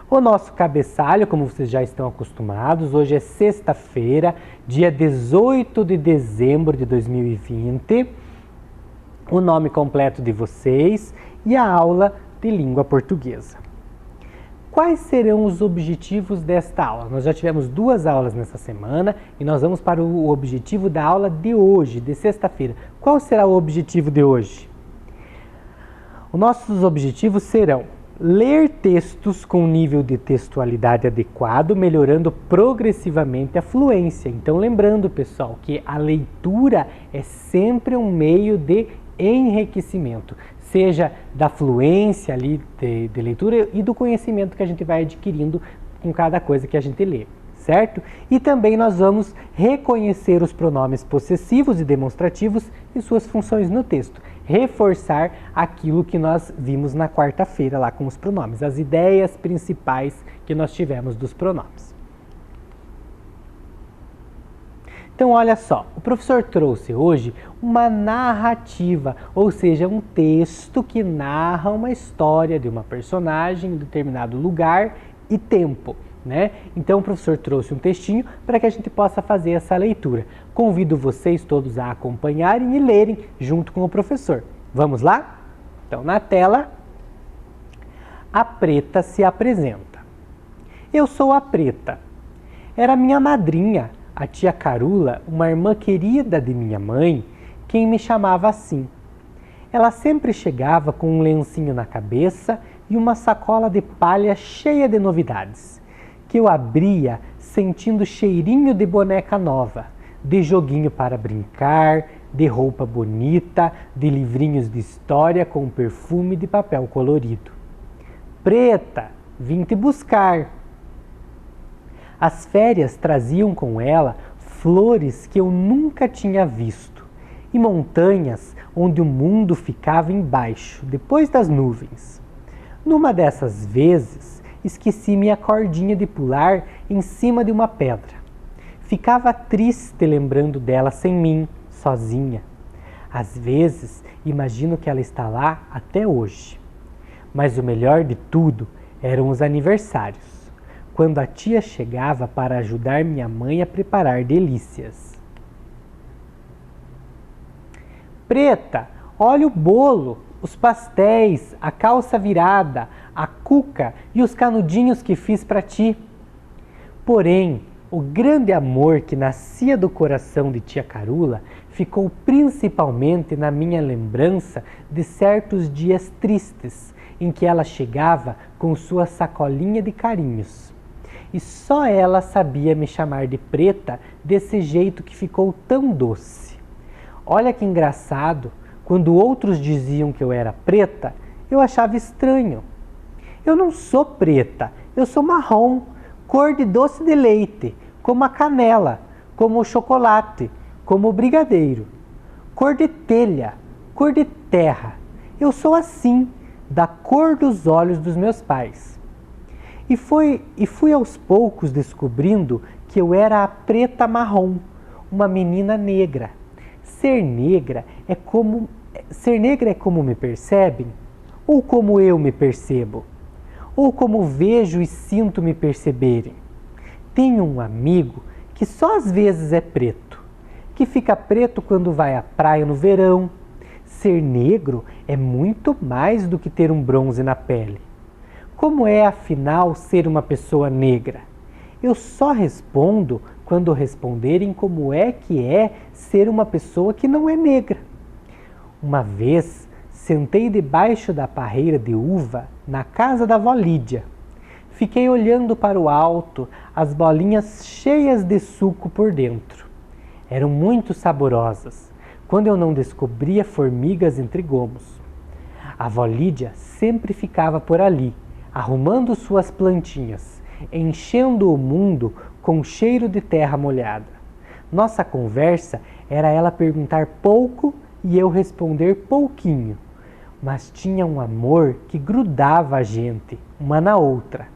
O nosso cabeçalho, como vocês já estão acostumados, hoje é sexta-feira, dia 18 de dezembro de 2020, o nome completo de vocês e a aula de língua portuguesa. Quais serão os objetivos desta aula? Nós já tivemos 2 aulas nessa semana e nós vamos para o objetivo da aula de hoje, de sexta-feira. Qual será o objetivo de hoje? Os nossos objetivos serão ler textos com nível de textualidade adequado, melhorando progressivamente a fluência. Então, lembrando, pessoal, que a leitura é sempre um meio de enriquecimento, seja da fluência ali de leitura e do conhecimento que a gente vai adquirindo com cada coisa que a gente lê, certo? E também nós vamos reconhecer os pronomes possessivos e demonstrativos e suas funções no texto, reforçar aquilo que nós vimos na quarta-feira lá com os pronomes, as ideias principais que nós tivemos dos pronomes. Então, olha só, o professor trouxe hoje uma narrativa, ou seja, um texto que narra uma história de uma personagem em determinado lugar e tempo, né? Então, o professor trouxe um textinho para que a gente possa fazer essa leitura. Convido vocês todos a acompanharem e lerem junto com o professor. Vamos lá? Então, na tela, a Preta se apresenta. Eu sou a Preta. Era minha madrinha, a tia Carula, uma irmã querida de minha mãe, quem me chamava assim. Ela sempre chegava com um lencinho na cabeça e uma sacola de palha cheia de novidades, que eu abria sentindo cheirinho de boneca nova, de joguinho para brincar, de roupa bonita, de livrinhos de história com perfume de papel colorido. Preta, vim te buscar. As férias traziam com ela flores que eu nunca tinha visto e montanhas onde o mundo ficava embaixo, depois das nuvens. Numa dessas vezes, esqueci minha cordinha de pular em cima de uma pedra. Ficava triste lembrando dela sem mim, sozinha. Às vezes, imagino que ela está lá até hoje. Mas o melhor de tudo eram os aniversários, quando a tia chegava para ajudar minha mãe a preparar delícias. Preta, olha o bolo, os pastéis, a calça virada, a cuca e os canudinhos que fiz para ti. Porém, o grande amor que nascia do coração de tia Carula ficou principalmente na minha lembrança de certos dias tristes, em que ela chegava com sua sacolinha de carinhos. E só ela sabia me chamar de preta desse jeito que ficou tão doce. Olha que engraçado, quando outros diziam que eu era preta, eu achava estranho. Eu não sou preta, eu sou marrom, cor de doce de leite, como a canela, como o chocolate, como o brigadeiro. Cor de telha, cor de terra. Eu sou assim, da cor dos olhos dos meus pais. E fui aos poucos descobrindo que eu era a preta marrom, uma menina negra. Ser negra é como me percebem, ou como eu me percebo, ou como vejo e sinto me perceberem. Tenho um amigo que só às vezes é preto, que fica preto quando vai à praia no verão. Ser negro é muito mais do que ter um bronze na pele. Como é, afinal, ser uma pessoa negra? Eu só respondo quando responderem como é que é ser uma pessoa que não é negra. Uma vez, sentei debaixo da parreira de uva na casa da avó Lídia. Fiquei olhando para o alto, as bolinhas cheias de suco por dentro. Eram muito saborosas, quando eu não descobria formigas entre gomos. A avó Lídia sempre ficava por ali, arrumando suas plantinhas, enchendo o mundo com cheiro de terra molhada. Nossa conversa era ela perguntar pouco e eu responder pouquinho, mas tinha um amor que grudava a gente, uma na outra.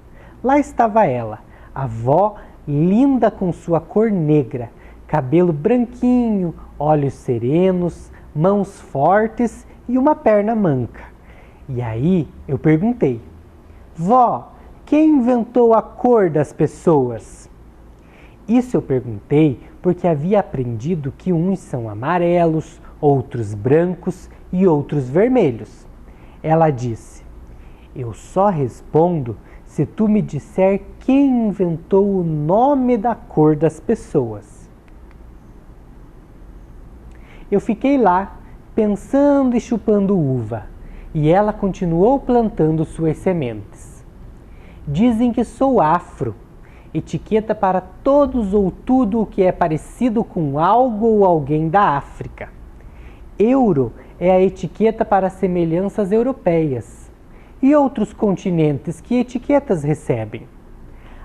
Lá estava ela, a avó linda com sua cor negra, cabelo branquinho, olhos serenos, mãos fortes e uma perna manca. E aí eu perguntei: vó, quem inventou a cor das pessoas? Isso eu perguntei porque havia aprendido que uns são amarelos, outros brancos e outros vermelhos. Ela disse: eu só respondo se tu me disser quem inventou o nome da cor das pessoas. Eu fiquei lá, pensando e chupando uva, e ela continuou plantando suas sementes. Dizem que sou afro, etiqueta para todos ou tudo o que é parecido com algo ou alguém da África. Euro é a etiqueta para semelhanças europeias. E outros continentes, que etiquetas recebem?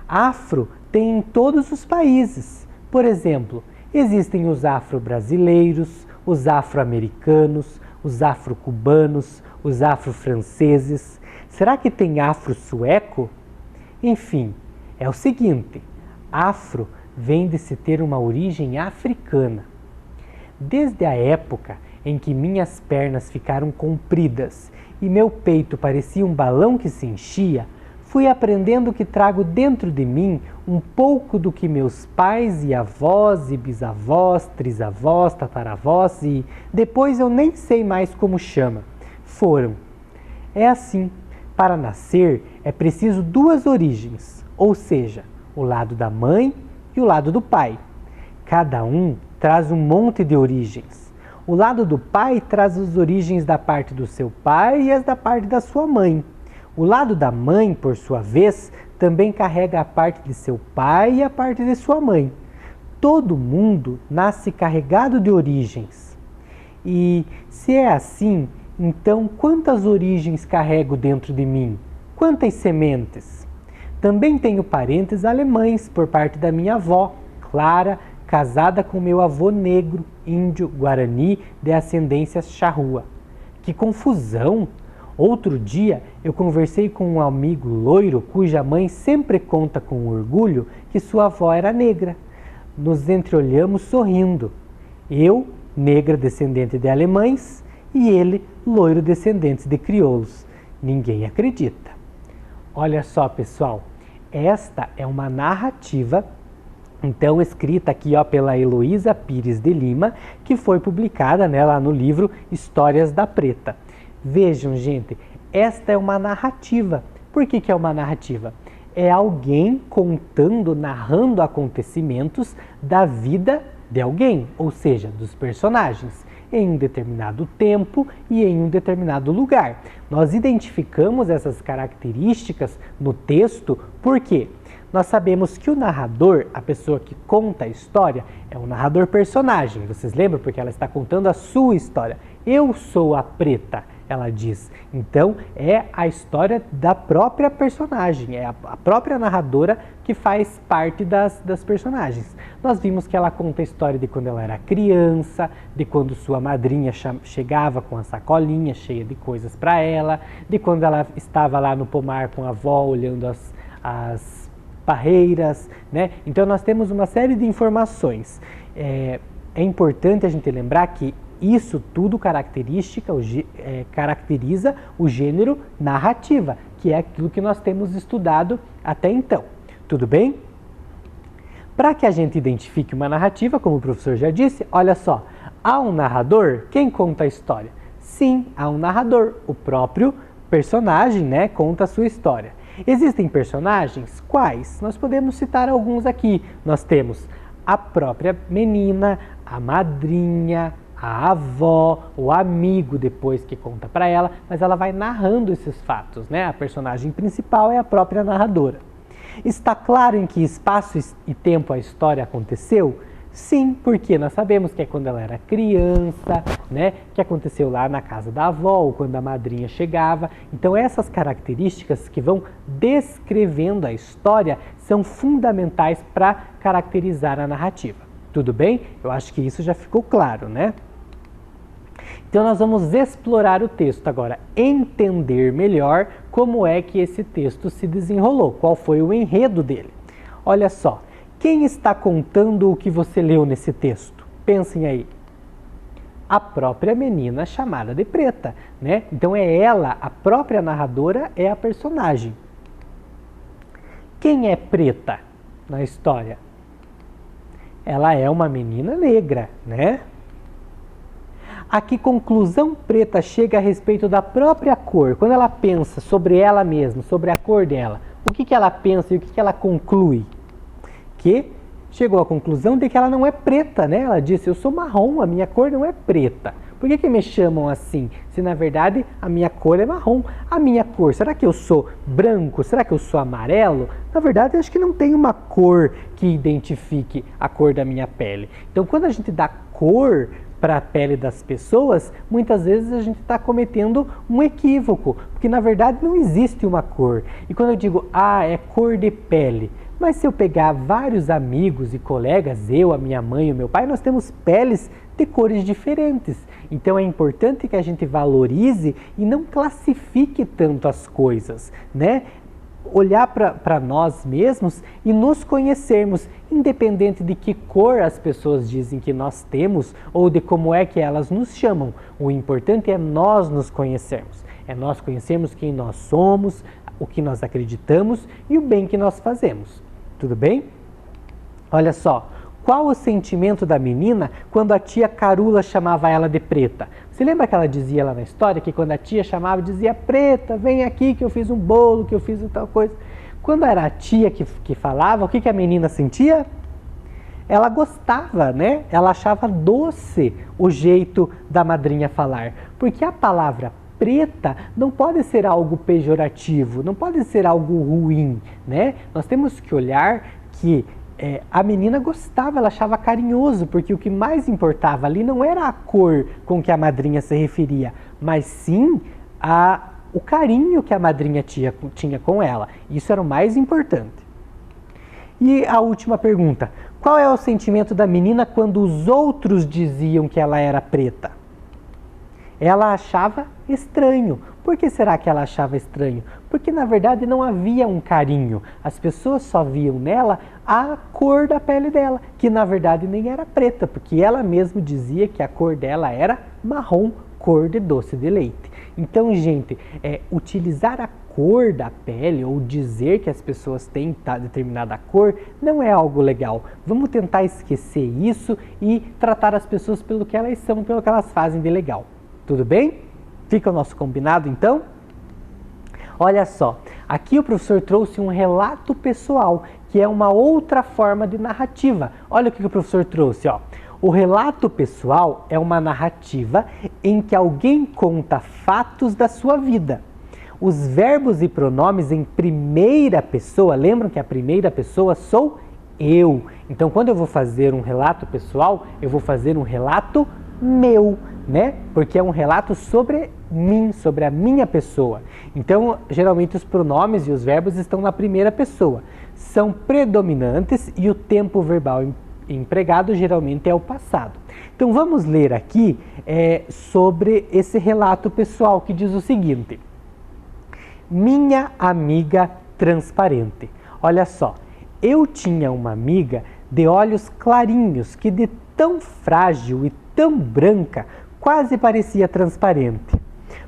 Afro tem em todos os países. Por exemplo, existem os afro-brasileiros, os afro-americanos, os afro-cubanos, os afro-franceses. Será que tem afro-sueco? Enfim, é o seguinte: afro vem de se ter uma origem africana. Desde a época em que minhas pernas ficaram compridas e meu peito parecia um balão que se enchia, fui aprendendo que trago dentro de mim um pouco do que meus pais e avós e bisavós, trisavós, tataravós e depois eu nem sei mais como chama, foram. É assim, para nascer é preciso duas origens, ou seja, o lado da mãe e o lado do pai. Cada um traz um monte de origens. O lado do pai traz as origens da parte do seu pai e as da parte da sua mãe. O lado da mãe, por sua vez, também carrega a parte de seu pai e a parte de sua mãe. Todo mundo nasce carregado de origens. E se é assim, então quantas origens carrego dentro de mim? Quantas sementes? Também tenho parentes alemães por parte da minha avó, Clara, casada com meu avô negro, índio, guarani, de ascendência charrua. Que confusão! Outro dia eu conversei com um amigo loiro cuja mãe sempre conta com orgulho que sua avó era negra. Nos entreolhamos sorrindo. Eu, negra descendente de alemães, e ele, loiro descendente de crioulos. Ninguém acredita. Olha só, pessoal, esta é uma narrativa então escrita aqui pela Heloísa Pires de Lima, que foi publicada lá no livro Histórias da Preta. Vejam, gente, esta é uma narrativa. Por que é uma narrativa? É alguém contando, narrando acontecimentos da vida de alguém, ou seja, dos personagens. em um determinado tempo e em um determinado lugar. Nós identificamos essas características no texto porque nós sabemos que o narrador, a pessoa que conta a história, é um narrador personagem. Vocês lembram? Porque ela está contando a sua história. Eu sou a preta, ela diz. Então, é a história da própria personagem, é a própria narradora que faz parte das personagens. Nós vimos que ela conta a história de quando ela era criança, de quando sua madrinha chegava com a sacolinha cheia de coisas para ela, de quando ela estava lá no pomar com a avó olhando as parreiras, né? Então, nós temos uma série de informações. É importante a gente lembrar que isso tudo caracteriza o gênero narrativa, que é aquilo que nós temos estudado até então. Tudo bem? Para que a gente identifique uma narrativa, como o professor já disse, olha só, há um narrador, quem conta a história? Sim, há um narrador, o próprio personagem, né, conta a sua história. Existem personagens? Quais? Nós podemos citar alguns aqui. Nós temos a própria menina, a madrinha, a avó, o amigo depois que conta para ela, mas ela vai narrando esses fatos, né? A personagem principal é a própria narradora. Está claro em que espaço e tempo a história aconteceu? Sim, porque nós sabemos que é quando ela era criança, né? Que aconteceu lá na casa da avó, ou quando a madrinha chegava. Então essas características que vão descrevendo a história são fundamentais para caracterizar a narrativa. Tudo bem? Eu acho que isso já ficou claro, né? Então nós vamos explorar o texto agora, entender melhor como é que esse texto se desenrolou, qual foi o enredo dele. Olha só, quem está contando o que você leu nesse texto? Pensem aí. A própria menina chamada de Preta, né? Então é ela, a própria narradora é a personagem. Quem é Preta na história? Ela é uma menina negra, né? A que conclusão Preta chega a respeito da própria cor? Quando ela pensa sobre ela mesma, sobre a cor dela, o que ela pensa e o que ela conclui? Que chegou à conclusão de que ela não é preta, né? Ela disse, eu sou marrom, a minha cor não é preta. Por que me chamam assim? Se na verdade a minha cor é marrom. A minha cor, será que eu sou branco? Será que eu sou amarelo? Na verdade, acho que não tem uma cor que identifique a cor da minha pele. Então, quando a gente dá cor para a pele das pessoas, muitas vezes a gente está cometendo um equívoco, porque na verdade não existe uma cor. E quando eu digo, é cor de pele, mas se eu pegar vários amigos e colegas, eu, a minha mãe e o meu pai, nós temos peles de cores diferentes. Então é importante que a gente valorize e não classifique tanto as coisas, né? Olhar para nós mesmos e nos conhecermos, independente de que cor as pessoas dizem que nós temos ou de como é que elas nos chamam. O importante é nós nos conhecermos, é nós conhecermos quem nós somos, o que nós acreditamos e o bem que nós fazemos. Tudo bem? Olha só, qual o sentimento da menina quando a tia Carula chamava ela de Preta? Você lembra que ela dizia lá na história que quando a tia chamava, dizia, Preta, vem aqui que eu fiz um bolo, que eu fiz tal coisa. Quando era a tia que falava, o que a menina sentia? Ela gostava, né? Ela achava doce o jeito da madrinha falar. Porque a palavra preta não pode ser algo pejorativo, não pode ser algo ruim, né? Nós temos que olhar que a menina gostava, ela achava carinhoso, porque o que mais importava ali não era a cor com que a madrinha se referia, mas sim o carinho que a madrinha tinha com ela. Isso era o mais importante. E a última pergunta, qual é o sentimento da menina quando os outros diziam que ela era preta? Ela achava estranho. Por que será que ela achava estranho? Porque na verdade não havia um carinho. As pessoas só viam nela a cor da pele dela, que na verdade nem era preta, porque ela mesma dizia que a cor dela era marrom, cor de doce de leite. Então, gente, utilizar a cor da pele ou dizer que as pessoas têm determinada cor não é algo legal. Vamos tentar esquecer isso e tratar as pessoas pelo que elas são, pelo que elas fazem de legal. Tudo bem? Fica o nosso combinado, então? Olha só, aqui o professor trouxe um relato pessoal, que é uma outra forma de narrativa. Olha o que o professor trouxe, ó. O relato pessoal é uma narrativa em que alguém conta fatos da sua vida. Os verbos e pronomes em primeira pessoa, lembram que a primeira pessoa sou eu. Então, quando eu vou fazer um relato pessoal, eu vou fazer um relato meu, né? Porque é um relato sobre mim, sobre a minha pessoa. Então, geralmente os pronomes e os verbos estão na primeira pessoa. São predominantes e o tempo verbal empregado geralmente é o passado. Então, vamos ler aqui sobre esse relato pessoal que diz o seguinte: minha amiga transparente. Olha só, eu tinha uma amiga de olhos clarinhos que de tão frágil e tão branca quase parecia transparente.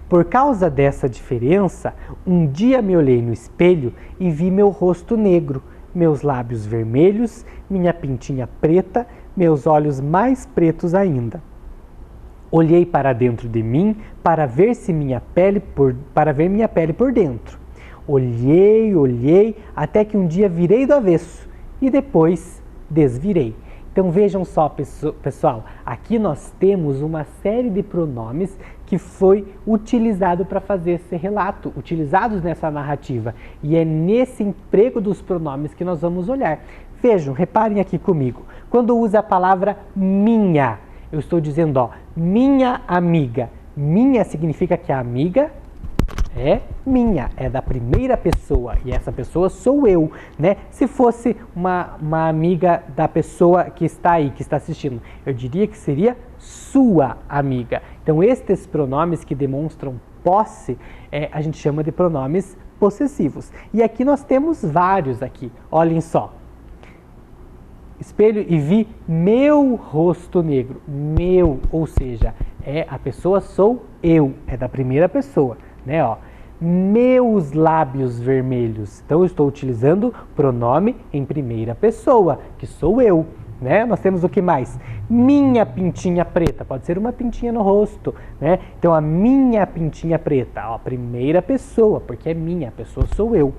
Por causa dessa diferença, um dia me olhei no espelho e vi meu rosto negro, meus lábios vermelhos, minha pintinha preta, meus olhos mais pretos ainda. Olhei para dentro de mim para ver minha pele por dentro. Olhei, até que um dia virei do avesso e depois desvirei. Então vejam só, pessoal, aqui nós temos uma série de pronomes que foi utilizado para fazer esse relato, utilizados nessa narrativa. E é nesse emprego dos pronomes que nós vamos olhar. Vejam, reparem aqui comigo. Quando usa a palavra minha, eu estou dizendo, ó, minha amiga. Minha significa que a amiga é minha, é da primeira pessoa e essa pessoa sou eu, né? Se fosse uma amiga da pessoa que está aí, que está assistindo, eu diria que seria sua amiga. Então, estes pronomes que demonstram posse, a gente chama de pronomes possessivos. E aqui nós temos vários aqui, olhem só. Espelho e vi meu rosto negro, meu, ou seja, a pessoa sou eu, é da primeira pessoa. Né, ó, meus lábios vermelhos. Então, eu estou utilizando pronome em primeira pessoa, que sou eu. Né? Nós temos o que mais? Minha pintinha preta. Pode ser uma pintinha no rosto. Né? Então, a minha pintinha preta. Ó, primeira pessoa, porque é minha, a pessoa sou eu.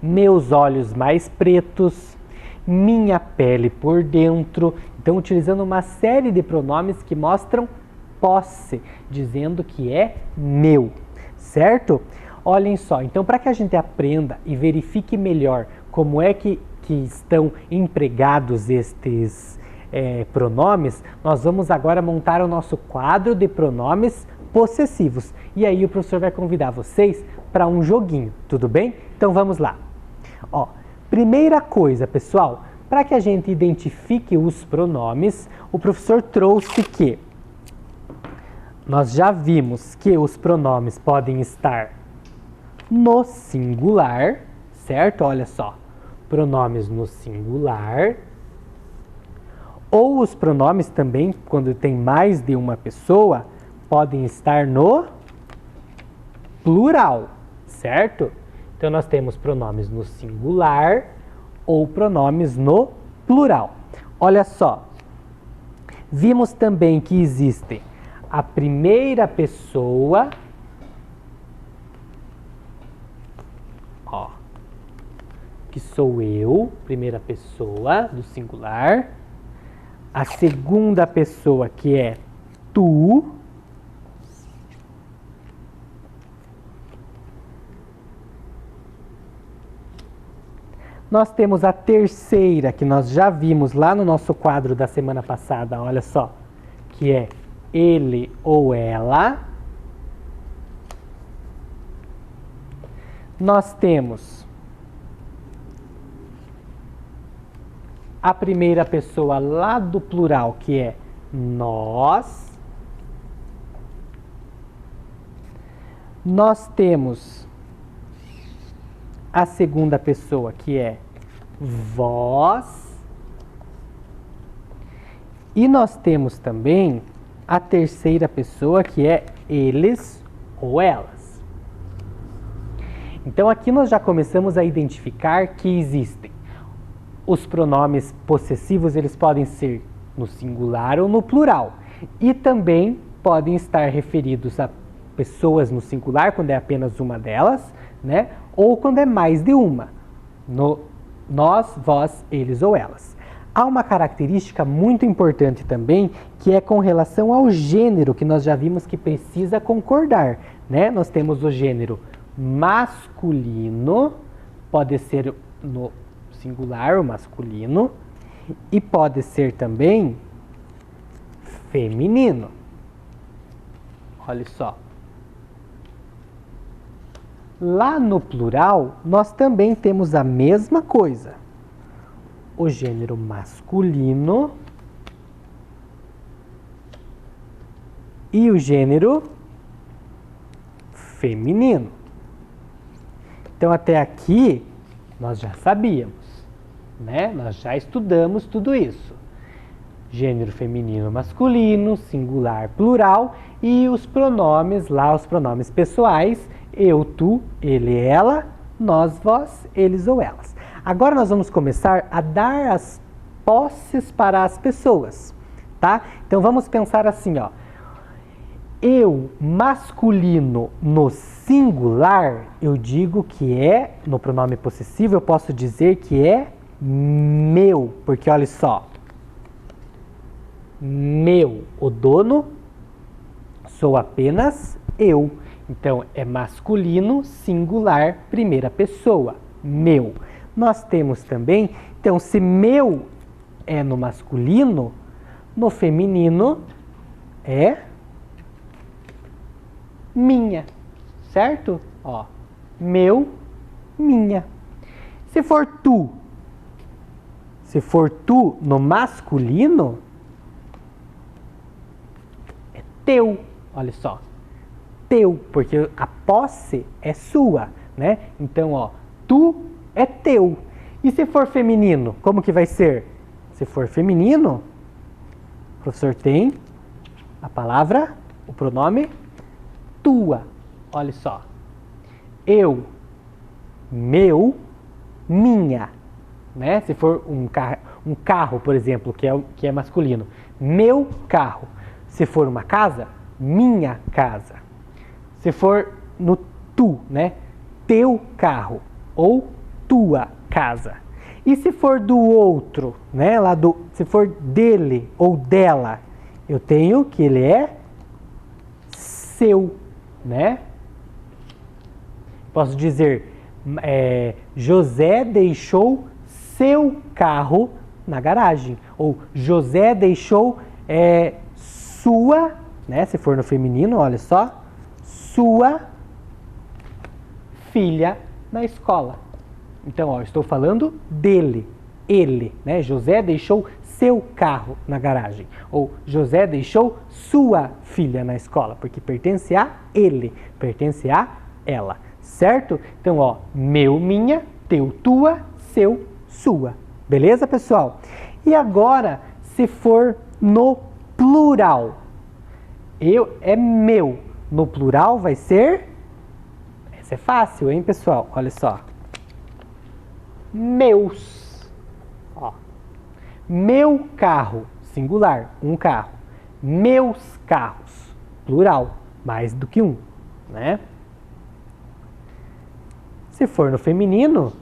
Meus olhos mais pretos. Minha pele por dentro. Então, utilizando uma série de pronomes que mostram posse, dizendo que é meu, certo? Olhem só, então para que a gente aprenda e verifique melhor como é que estão empregados estes pronomes, nós vamos agora montar o nosso quadro de pronomes possessivos. E aí o professor vai convidar vocês para um joguinho, tudo bem? Então vamos lá. Ó, primeira coisa, pessoal, para que a gente identifique os pronomes, o professor trouxe que nós já vimos que os pronomes podem estar no singular, certo? Olha só, pronomes no singular. Ou os pronomes também, quando tem mais de uma pessoa, podem estar no plural, certo? Então, nós temos pronomes no singular ou pronomes no plural. Olha só, vimos também que existem a primeira pessoa, ó, que sou eu, primeira pessoa do singular. A segunda pessoa, que é tu. Nós temos a terceira, que nós já vimos lá no nosso quadro da semana passada, olha só, que é ele ou ela. Nós temos a primeira pessoa lá do plural, que é nós. Nós temos a segunda pessoa, que é vós. E nós temos também a terceira pessoa, que é eles ou elas. Então, aqui nós já começamos a identificar que existem os pronomes possessivos, eles podem ser no singular ou no plural. E também podem estar referidos a pessoas no singular, quando é apenas uma delas, né? Ou quando é mais de uma, no nós, vós, eles ou elas. Há uma característica muito importante também, que é com relação ao gênero, que nós já vimos que precisa concordar, né? Nós temos o gênero masculino, pode ser no singular, o masculino, e pode ser também feminino. Olha só. Lá no plural, nós também temos a mesma coisa. O gênero masculino e o gênero feminino. Então, até aqui, nós já sabíamos, né? Nós já estudamos tudo isso. Gênero feminino, masculino, singular, plural e os pronomes lá, os pronomes pessoais, eu, tu, ele, ela, nós, vós, eles ou elas. Agora nós vamos começar a dar as posses para as pessoas, tá? Então vamos pensar assim, ó. Eu masculino no singular, eu digo que é, no pronome possessivo, eu posso dizer que é meu, porque olha só. Meu, o dono, sou apenas eu. Então, é masculino, singular, primeira pessoa, meu. Nós temos também, então, se meu é no masculino, no feminino é minha, certo? Ó, meu, minha. Se for tu no masculino, é teu, olha só. Teu, porque a posse é sua, né? Então, ó, tu é teu. E se for feminino, como que vai ser? Se for feminino, o professor tem a palavra, o pronome tua. Olha só. Eu, meu, minha, né? Se for um carro, por exemplo, que é masculino, meu carro. Se for uma casa, minha casa. Se for no tu, né? Teu carro ou tua casa. E se for do outro, né? Se for dele ou dela, eu tenho que ele é seu, né? Posso dizer, José deixou seu carro na garagem. Ou José deixou sua, né? Se for no feminino, olha só. Sua filha na escola. Então, ó, estou falando dele, ele, né? José deixou seu carro na garagem. Ou José deixou sua filha na escola, porque pertence a ele, pertence a ela, certo? Então, ó, meu, minha, teu, tua, seu, sua. Beleza, pessoal? E agora, se for no plural, é meu. No plural vai ser... Essa é fácil, hein, pessoal? Olha só. Meus. Ó. Meu carro, singular, um carro. Meus carros, plural, mais do que um, né? Se for no feminino,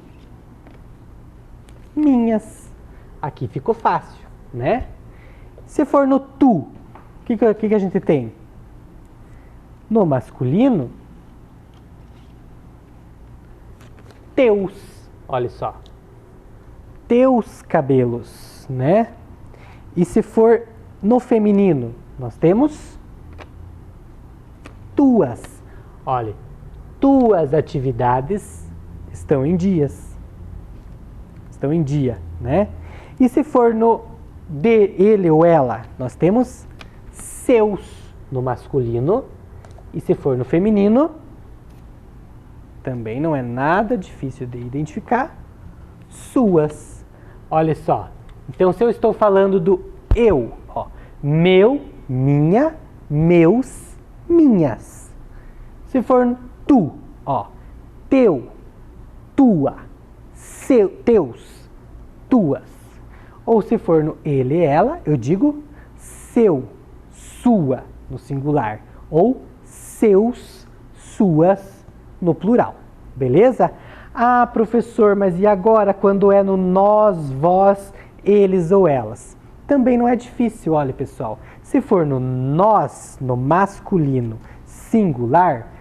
minhas. Aqui ficou fácil, né? Se for no tu, o que a gente tem? No masculino, teus, olha só, teus cabelos, né? E se for no feminino, nós temos tuas, olha, tuas atividades estão em dia, né? E se for no de ele ou ela, nós temos seus no masculino. E se for no feminino, também não é nada difícil de identificar, suas. Olha só. Então, se eu estou falando do eu, ó, meu, minha, meus, minhas. Se for tu, ó, teu, tua, seu, teus, tuas. Ou se for no ele e ela, eu digo seu, sua, no singular. Ou seus, suas, no plural. Beleza? Ah, professor, mas e agora quando é no nós, vós, eles ou elas. Também não é difícil, olha pessoal. Se for no nós, no masculino singular,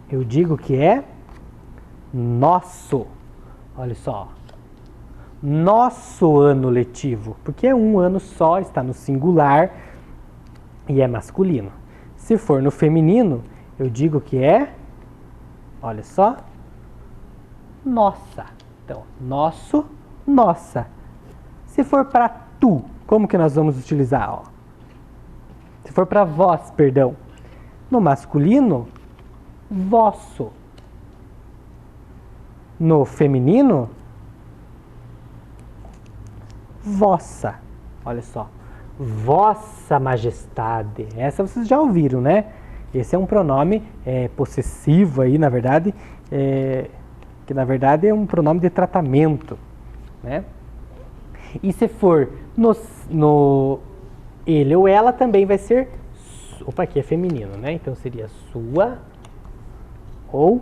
eu digo que é nosso. Olha só. Nosso ano letivo, porque é um ano só, está no singular e é masculino. Se for no feminino, eu digo que é, olha só, nossa. Então, nosso, nossa. Se for para tu, como que nós vamos utilizar? Ó? Se for para vós, perdão, no masculino, vosso. No feminino, vossa. Olha só. Vossa Majestade. Essa vocês já ouviram, né? Esse é um pronome possessivo aí, na verdade, que na verdade é um pronome de tratamento, né? E se for no ele ou ela, também vai ser, opa, aqui é feminino, né? Então seria sua ou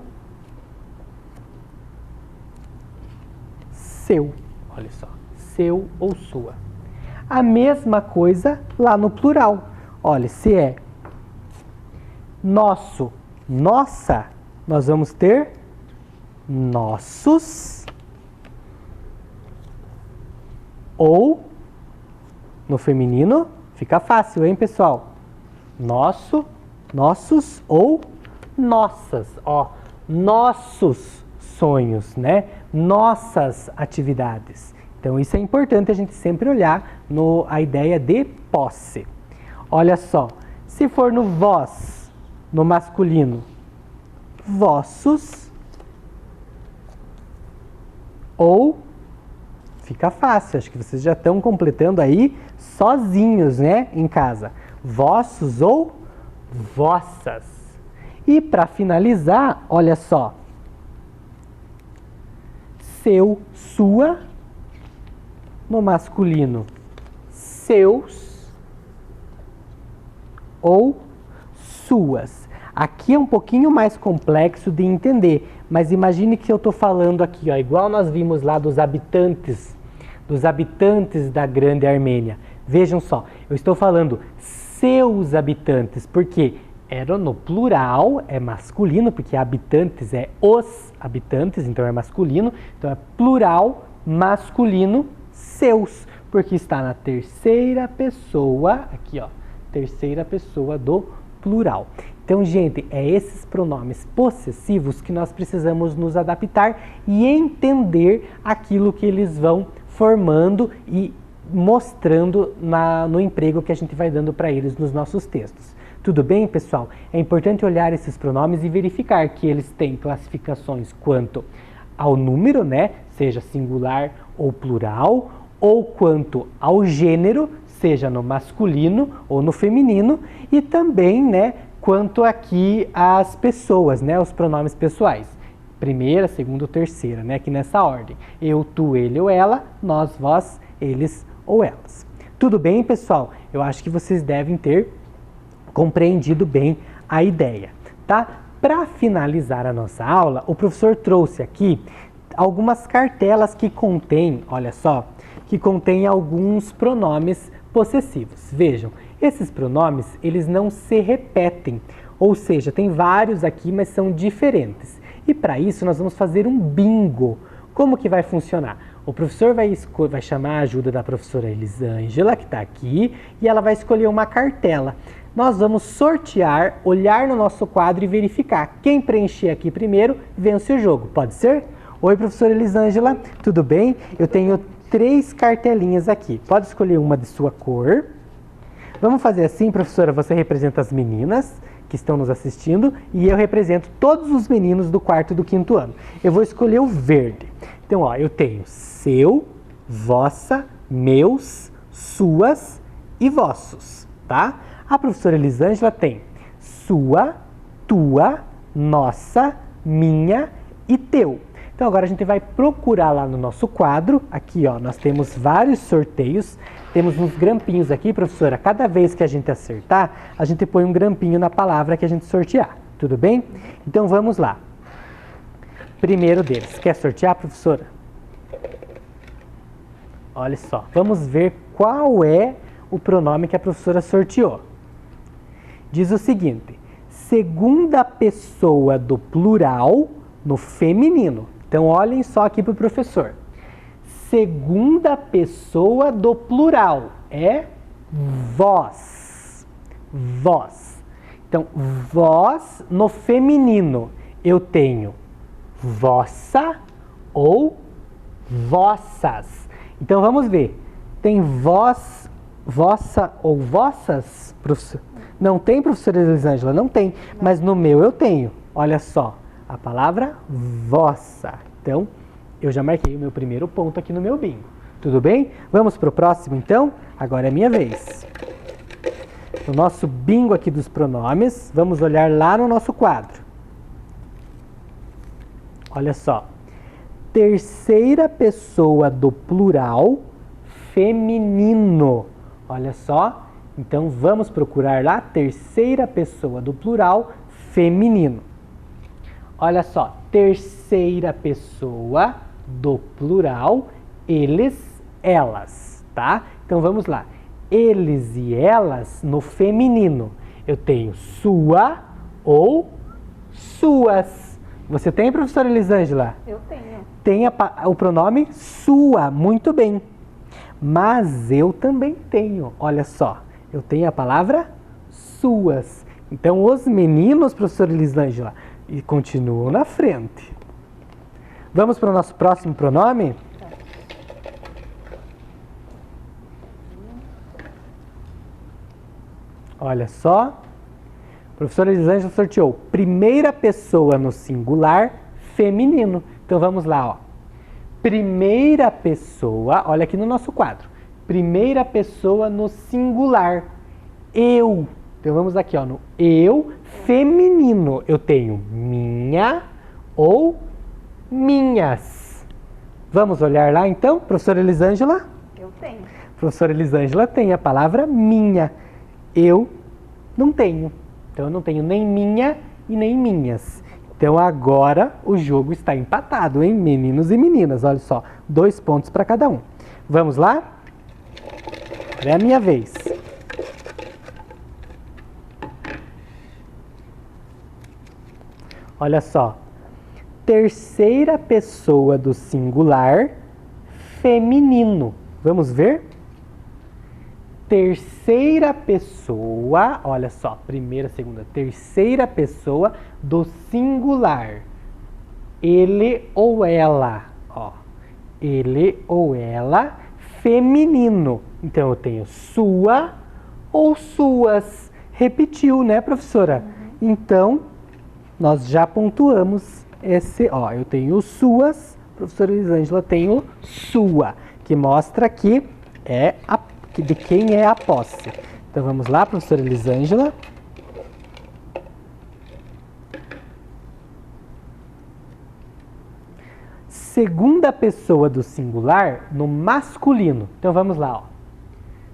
seu. Olha só, seu ou sua. A mesma coisa lá no plural. Olha, se é nosso, nossa, nós vamos ter nossos ou no feminino, fica fácil, hein, pessoal? Nosso, nossos ou nossas, ó, nossos sonhos, né? Nossas atividades. Então, isso é importante a gente sempre olhar a ideia de posse. Olha só, se for no vós, no masculino, vossos, ou, fica fácil, acho que vocês já estão completando aí sozinhos, né, em casa. Vossos ou vossas. E para finalizar, olha só, seu, sua, no masculino, seus ou suas. Aqui é um pouquinho mais complexo de entender, mas imagine que eu estou falando aqui, ó, igual nós vimos lá dos habitantes da Grande Armênia. Vejam só, eu estou falando seus habitantes, porque era no plural, é masculino, porque habitantes é os habitantes, então é masculino, então é plural, masculino, seus, porque está na terceira pessoa, aqui ó, terceira pessoa do plural. Então, gente, é esses pronomes possessivos que nós precisamos nos adaptar e entender aquilo que eles vão formando e mostrando no emprego que a gente vai dando para eles nos nossos textos. Tudo bem, pessoal? É importante olhar esses pronomes e verificar que eles têm classificações quanto ao número, né, seja singular ou plural, ou quanto ao gênero, seja no masculino ou no feminino, e também, né, quanto aqui às pessoas, né, os pronomes pessoais. Primeira, segunda ou terceira, né, aqui nessa ordem. Eu, tu, ele ou ela, nós, vós, eles ou elas. Tudo bem, pessoal? Eu acho que vocês devem ter compreendido bem a ideia, tá? Para finalizar a nossa aula, o professor trouxe aqui algumas cartelas que contêm, olha só, que contêm alguns pronomes possessivos. Vejam, esses pronomes, eles não se repetem, ou seja, tem vários aqui, mas são diferentes. E para isso nós vamos fazer um bingo. Como que vai funcionar? O professor vai chamar a ajuda da professora Elisângela, que está aqui, e ela vai escolher uma cartela. Nós vamos sortear, olhar no nosso quadro e verificar. Quem preencher aqui primeiro, vence o jogo. Pode ser? Oi, professora Elisângela, tudo bem? Eu tenho 3 cartelinhas aqui. Pode escolher uma de sua cor. Vamos fazer assim, professora, você representa as meninas que estão nos assistindo e eu represento todos os meninos do 4º e do 5º ano. Eu vou escolher o verde. Então, ó, eu tenho seu, vossa, meus, suas e vossos, tá? A professora Elisângela tem sua, tua, nossa, minha e teu. Então agora a gente vai procurar lá no nosso quadro, aqui ó, nós temos vários sorteios, temos uns grampinhos aqui, professora, cada vez que a gente acertar, a gente põe um grampinho na palavra que a gente sortear, tudo bem? Então vamos lá. Primeiro deles, quer sortear, professora? Olha só, vamos ver qual é o pronome que a professora sorteou. Diz o seguinte: segunda pessoa do plural no feminino. Então, olhem só aqui para o professor. Segunda pessoa do plural é vós. Vós. Então, vós no feminino. Eu tenho vossa ou vossas. Então, vamos ver. Tem vós, vossa ou vossas, professor? Não tem, professora Elisângela? Não tem. Mas no meu eu tenho. Olha só, a palavra vossa. Então, eu já marquei o meu primeiro ponto aqui no meu bingo. Tudo bem? Vamos para o próximo, então? Agora é minha vez. No nosso bingo aqui dos pronomes, vamos olhar lá no nosso quadro. Olha só. Terceira pessoa do plural feminino. Olha só. Então, vamos procurar lá, terceira pessoa do plural feminino. Olha só, terceira pessoa do plural, eles, elas, tá? Então, vamos lá. Eles e elas no feminino. Eu tenho sua ou suas. Você tem, professora Elisângela? Eu tenho. Tem o pronome sua, muito bem. Mas eu também tenho, olha só. Eu tenho a palavra suas. Então, os meninos, professora Elisângela, e continuam na frente. Vamos para o nosso próximo pronome? Olha só. A professora Elisângela sorteou primeira pessoa no singular feminino. Então, vamos lá, ó. Primeira pessoa, olha aqui no nosso quadro. Primeira pessoa no singular, eu. Então, vamos aqui, ó, no eu feminino. Eu tenho minha ou minhas. Vamos olhar lá, então, professora Elisângela? Eu tenho. Professora Elisângela tem a palavra minha. Eu não tenho. Então, eu não tenho nem minha e nem minhas. Então, agora o jogo está empatado, hein, meninos e meninas? Olha só, 2 pontos para cada um. Vamos lá? Agora é a minha vez. Olha só. Terceira pessoa do singular feminino. Vamos ver? Terceira pessoa, olha só, primeira, segunda, terceira pessoa do singular. Ele ou ela, ó. Ele ou ela feminino. Então, eu tenho sua ou suas. Repetiu, né, professora? Então, nós já pontuamos esse, ó. Eu tenho suas, professora Elisângela tem o sua, que mostra que é de quem é a posse. Então, vamos lá, professora Elisângela. Segunda pessoa do singular no masculino. Então, vamos lá, ó.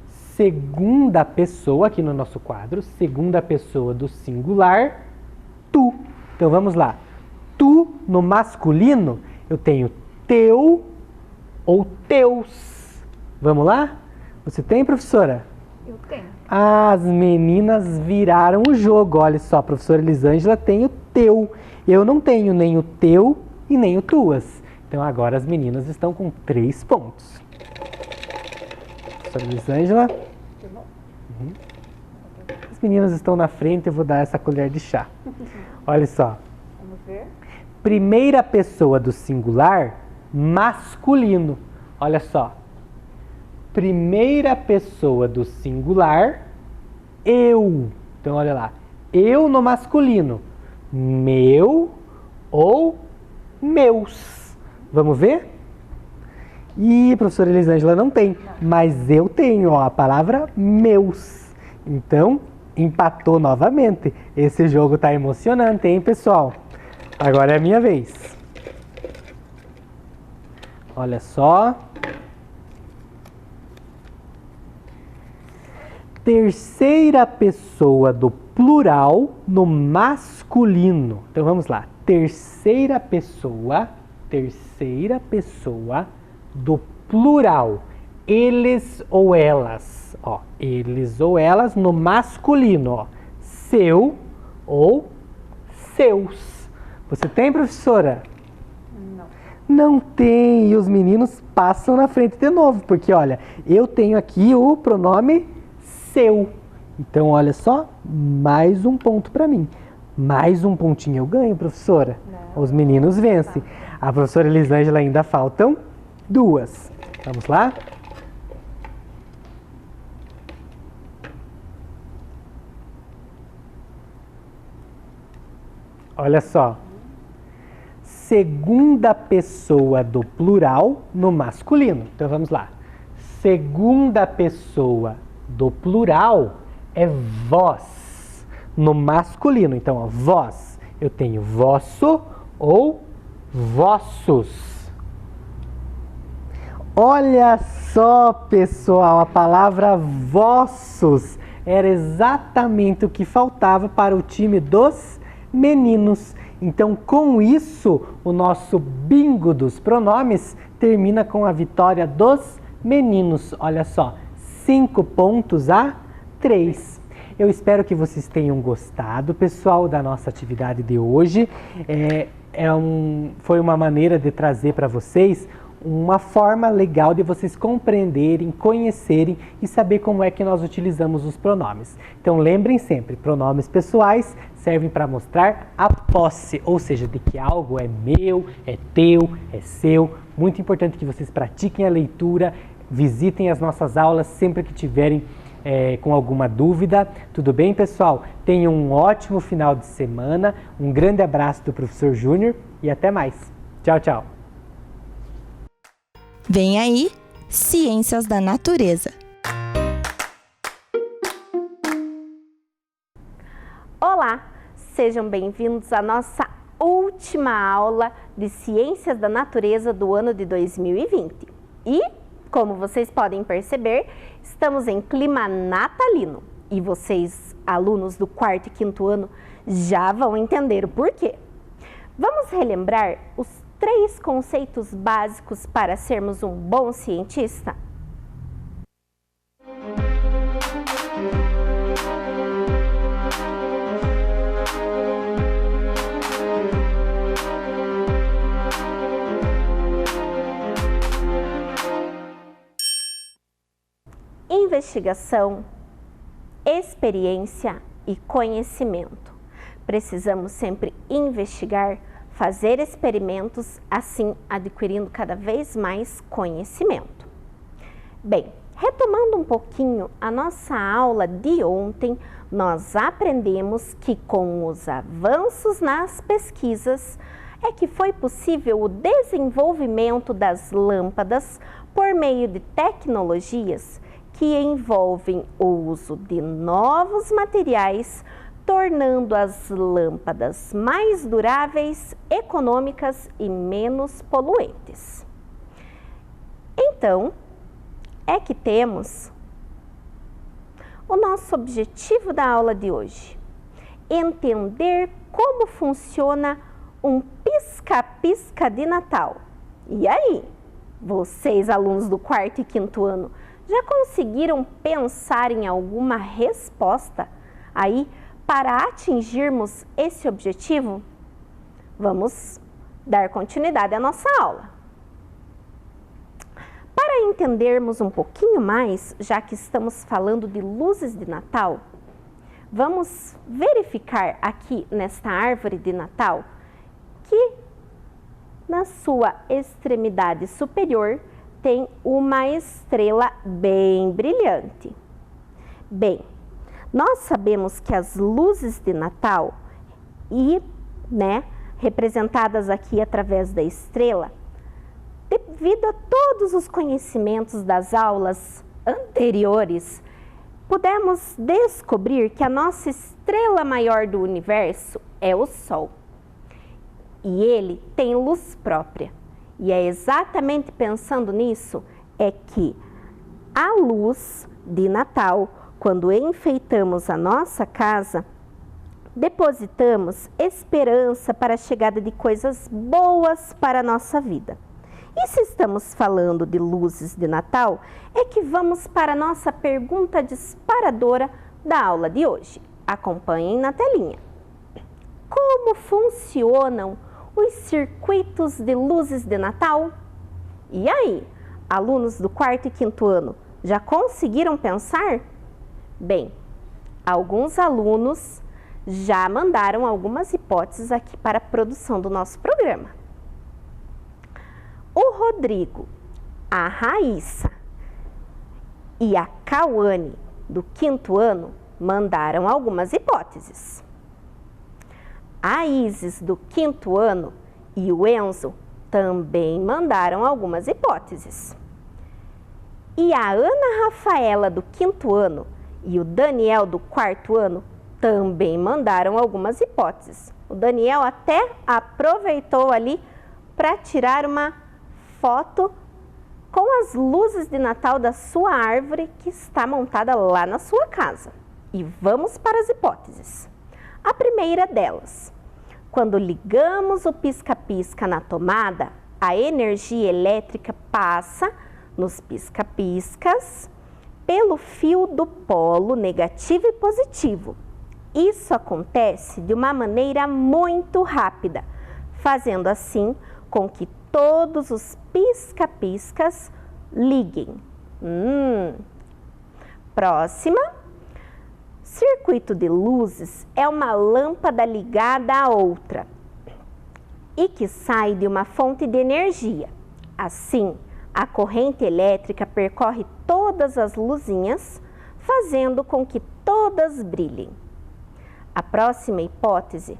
Segunda pessoa, aqui no nosso quadro, segunda pessoa do singular, tu. Então, vamos lá. Tu, no masculino, eu tenho teu ou teus. Vamos lá? Você tem, professora? Eu tenho. As meninas viraram o jogo. Olha só, a professora Elisângela tem o teu. Eu não tenho nem o teu e nem o tuas. Então, agora as meninas estão com 3 pontos. Professora Elisângela. Uhum. As meninas estão na frente, eu vou dar essa colher de chá. Olha só. Vamos ver. Primeira pessoa do singular, masculino. Olha só. Primeira pessoa do singular, eu. Então, olha lá. Eu no masculino. Meu ou meus. Vamos ver? Ih, professora Elisângela não tem. Mas eu tenho, ó, a palavra meus. Então, empatou novamente. Esse jogo tá emocionante, hein, pessoal? Agora é a minha vez. Olha só. Terceira pessoa do plural no masculino. Então vamos lá. Terceira pessoa do plural. eles ou elas. Ó, eles ou elas no masculino, ó. Seu ou seus. Você tem, professora? Não. Não tem. E os meninos passam na frente de novo, porque olha, eu tenho aqui o pronome seu. Então, olha só, mais um ponto para mim. Mais um pontinho eu ganho, professora. Não. Os meninos vencem. A professora Elisângela ainda faltam 2. Vamos lá? Olha só. Segunda pessoa do plural no masculino. Então vamos lá. Segunda pessoa do plural é vós no masculino. Então, ó, vós. Eu tenho vosso ou vossos. Olha só, pessoal, a palavra vossos era exatamente o que faltava para o time dos meninos. Então, com isso, o nosso bingo dos pronomes termina com a vitória dos meninos. Olha só, 5-3. Eu espero que vocês tenham gostado, pessoal, da nossa atividade de hoje. Foi uma maneira de trazer para vocês uma forma legal de vocês compreenderem, conhecerem e saber como é que nós utilizamos os pronomes. Então lembrem sempre, pronomes pessoais servem para mostrar a posse, ou seja, de que algo é meu, é teu, é seu. Muito importante que vocês pratiquem a leitura, visitem as nossas aulas sempre que tiverem com alguma dúvida. Tudo bem, pessoal? Tenham um ótimo final de semana, um grande abraço do professor Júnior e até mais. Tchau, tchau. Vem aí, Ciências da Natureza. Olá, sejam bem-vindos à nossa última aula de Ciências da Natureza do ano de 2020. E, como vocês podem perceber, estamos em clima natalino. E vocês, alunos do 4º e 5º ano, já vão entender o porquê. Vamos relembrar os 3 conceitos básicos para sermos um bom cientista? Investigação, experiência e conhecimento. Precisamos sempre investigar, fazer experimentos, assim adquirindo cada vez mais conhecimento. Bem, retomando um pouquinho a nossa aula de ontem, nós aprendemos que com os avanços nas pesquisas é que foi possível o desenvolvimento das lâmpadas por meio de tecnologias que envolvem o uso de novos materiais, tornando as lâmpadas mais duráveis, econômicas e menos poluentes. Então, é que temos o nosso objetivo da aula de hoje: entender como funciona um pisca-pisca de Natal. E aí, vocês, alunos do 4º e 5º ano, já conseguiram pensar em alguma resposta aí para atingirmos esse objetivo? Vamos dar continuidade à nossa aula. Para entendermos um pouquinho mais, já que estamos falando de luzes de Natal, vamos verificar aqui nesta árvore de Natal que na sua extremidade superior tem uma estrela bem brilhante. Bem, nós sabemos que as luzes de Natal, representadas aqui através da estrela, devido a todos os conhecimentos das aulas anteriores, pudemos descobrir que a nossa estrela maior do universo é o Sol. E ele tem luz própria. E é exatamente pensando nisso é que a luz de Natal, quando enfeitamos a nossa casa, depositamos esperança para a chegada de coisas boas para a nossa vida. E se estamos falando de luzes de Natal, é que vamos para a nossa pergunta disparadora da aula de hoje. Acompanhem na telinha. Como funcionam os circuitos de luzes de Natal? E aí, alunos do 4º e 5º ano, já conseguiram pensar? Bem, alguns alunos já mandaram algumas hipóteses aqui para a produção do nosso programa. O Rodrigo, a Raíssa e a Cauane, do 5º ano, mandaram algumas hipóteses. A Isis, do 5º ano, e o Enzo também mandaram algumas hipóteses. E a Ana Rafaela, do 5º ano, e o Daniel, do 4º ano, também mandaram algumas hipóteses. O Daniel até aproveitou ali para tirar uma foto com as luzes de Natal da sua árvore que está montada lá na sua casa. E vamos para as hipóteses. A primeira delas: quando ligamos o pisca-pisca na tomada, a energia elétrica passa nos pisca-piscas pelo fio do polo negativo e positivo. Isso acontece de uma maneira muito rápida, fazendo assim com que todos os pisca-piscas liguem. Próxima. Circuito de luzes é uma lâmpada ligada a outra e que sai de uma fonte de energia. Assim, a corrente elétrica percorre todas as luzinhas, fazendo com que todas brilhem. A próxima hipótese: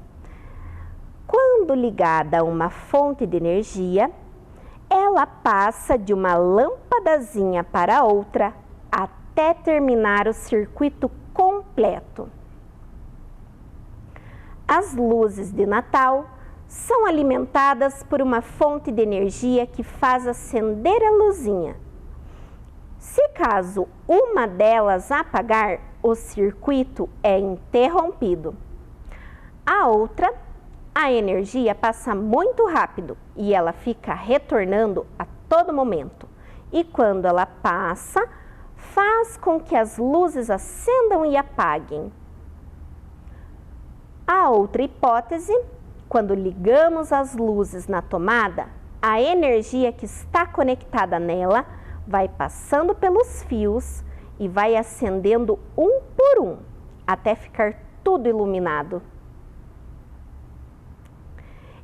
quando ligada a uma fonte de energia, ela passa de uma lâmpadazinha para outra até terminar o circuito completo. As luzes de Natal são alimentadas por uma fonte de energia que faz acender a luzinha. Se caso uma delas apagar, o circuito é interrompido. A outra, a energia passa muito rápido e ela fica retornando a todo momento. E quando ela passa, faz com que as luzes acendam e apaguem. A outra hipótese: quando ligamos as luzes na tomada, a energia que está conectada nela vai passando pelos fios e vai acendendo um por um, até ficar tudo iluminado.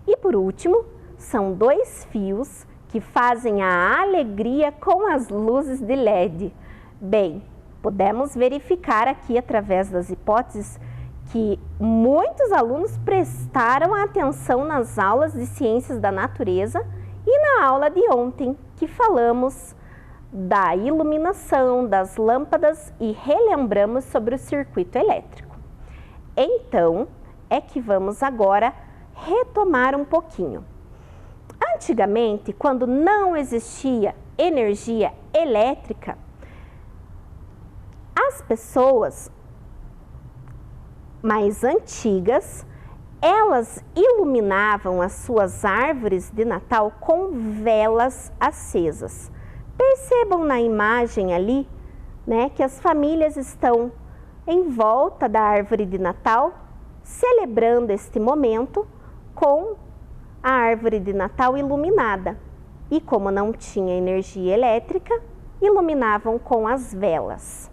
E por último, são 2 fios que fazem a alegria com as luzes de LED. Bem, podemos verificar aqui através das hipóteses que muitos alunos prestaram atenção nas aulas de Ciências da Natureza e na aula de ontem, que falamos da iluminação das lâmpadas e relembramos sobre o circuito elétrico. Então, é que vamos agora retomar um pouquinho. Antigamente, quando não existia energia elétrica, as pessoas mais antigas, elas iluminavam as suas árvores de Natal com velas acesas. Percebam na imagem ali, né, que as famílias estão em volta da árvore de Natal, celebrando este momento com a árvore de Natal iluminada. E como não tinha energia elétrica, iluminavam com as velas.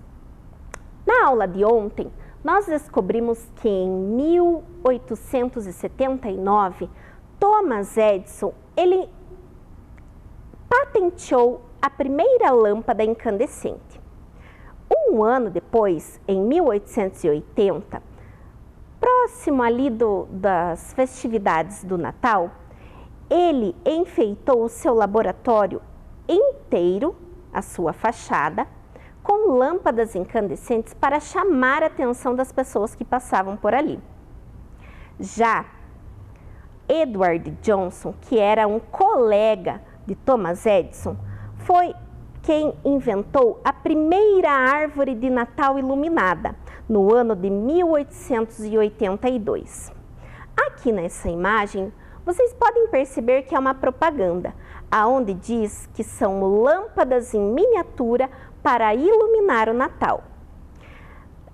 Na aula de ontem, nós descobrimos que em 1879, Thomas Edison, ele patenteou a primeira lâmpada incandescente. Um ano depois, em 1880, próximo ali das festividades do Natal, ele enfeitou o seu laboratório inteiro, a sua fachada, com lâmpadas incandescentes para chamar a atenção das pessoas que passavam por ali. Já Edward Johnson, que era um colega de Thomas Edison, foi quem inventou a primeira árvore de Natal iluminada, no ano de 1882. Aqui nessa imagem, Vocês podem perceber que é uma propaganda, aonde diz que são lâmpadas em miniatura para iluminar o Natal.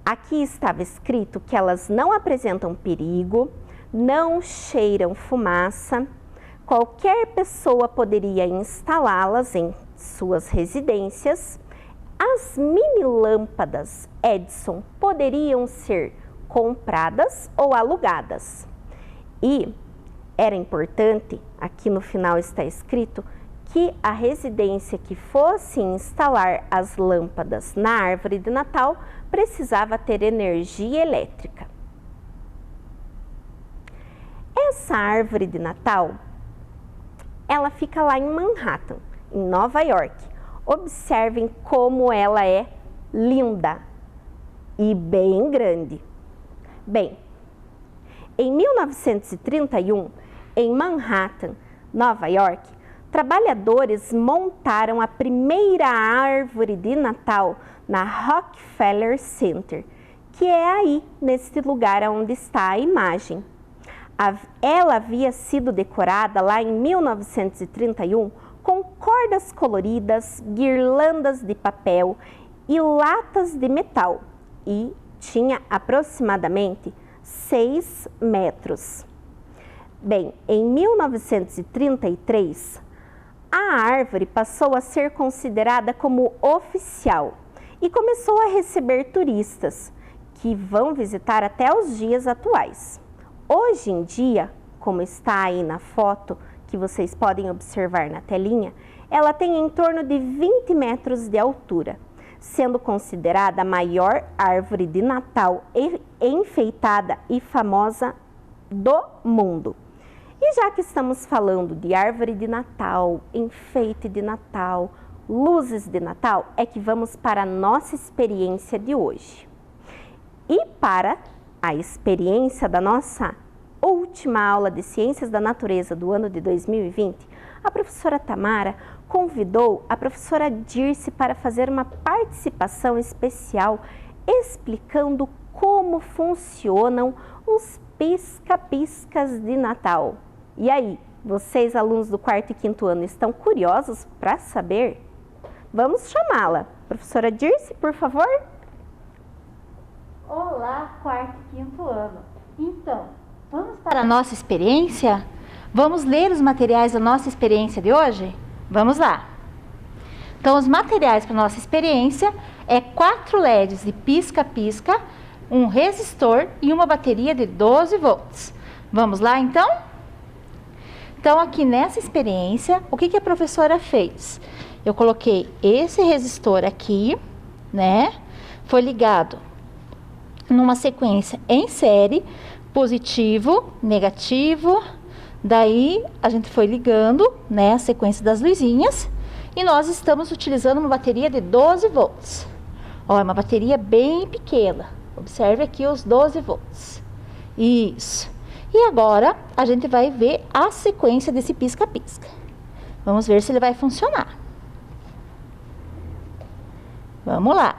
Aqui estava escrito que elas não apresentam perigo, não cheiram fumaça, qualquer pessoa poderia instalá-las em suas residências. As mini lâmpadas Edison poderiam ser compradas ou alugadas. E era importante, aqui no final está escrito, que a residência que fosse instalar as lâmpadas na árvore de Natal precisava ter energia elétrica. Essa árvore de Natal, ela fica lá em Manhattan, em Nova York. Observem como ela é linda e bem grande. Bem, em 1931, em Manhattan, Nova York, trabalhadores montaram a primeira árvore de Natal na Rockefeller Center, que é aí, nesse lugar onde está a imagem. Ela havia sido decorada lá em 1931 com cordas coloridas, guirlandas de papel e latas de metal, e tinha aproximadamente 6 metros. Bem, em 1933, a árvore passou a ser considerada como oficial e começou a receber turistas que vão visitar até os dias atuais. Hoje em dia, como está aí na foto que vocês podem observar na telinha, ela tem em torno de 20 metros de altura, sendo considerada a maior árvore de Natal enfeitada e famosa do mundo. E já que estamos falando de árvore de Natal, enfeite de Natal, luzes de Natal, é que vamos para a nossa experiência de hoje. E para a experiência da nossa última aula de Ciências da Natureza do ano de 2020, a professora Tamara convidou a professora Dirce para fazer uma participação especial explicando como funcionam os pisca-piscas de Natal. E aí, vocês, alunos do 4º e 5º ano, estão curiosos para saber? Vamos chamá-la. Professora Dirce, por favor. Olá, 4º e 5º ano. Então, vamos para a nossa experiência? Vamos ler os materiais da nossa experiência de hoje? Vamos lá. Então, os materiais para a nossa experiência é 4 LEDs de pisca-pisca, um resistor e uma bateria de 12 volts. Vamos lá, então? Então, aqui nessa experiência, o que a professora fez? Eu coloquei esse resistor aqui, né? Foi ligado numa sequência em série, positivo, negativo. Daí, a gente foi ligando, né, a sequência das luzinhas. E nós estamos utilizando uma bateria de 12 volts. Ó, é uma bateria bem pequena. Observe aqui os 12 volts. Isso. E agora, a gente vai ver a sequência desse pisca-pisca. Vamos ver se ele vai funcionar. Vamos lá.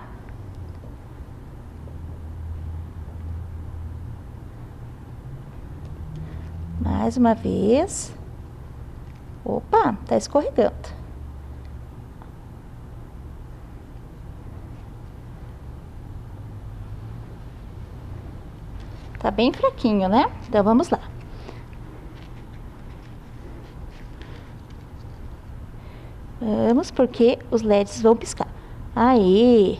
Mais uma vez. Opa, tá escorregando. Tá bem fraquinho, né? Então, vamos lá. Vamos, porque os LEDs vão piscar. Aí.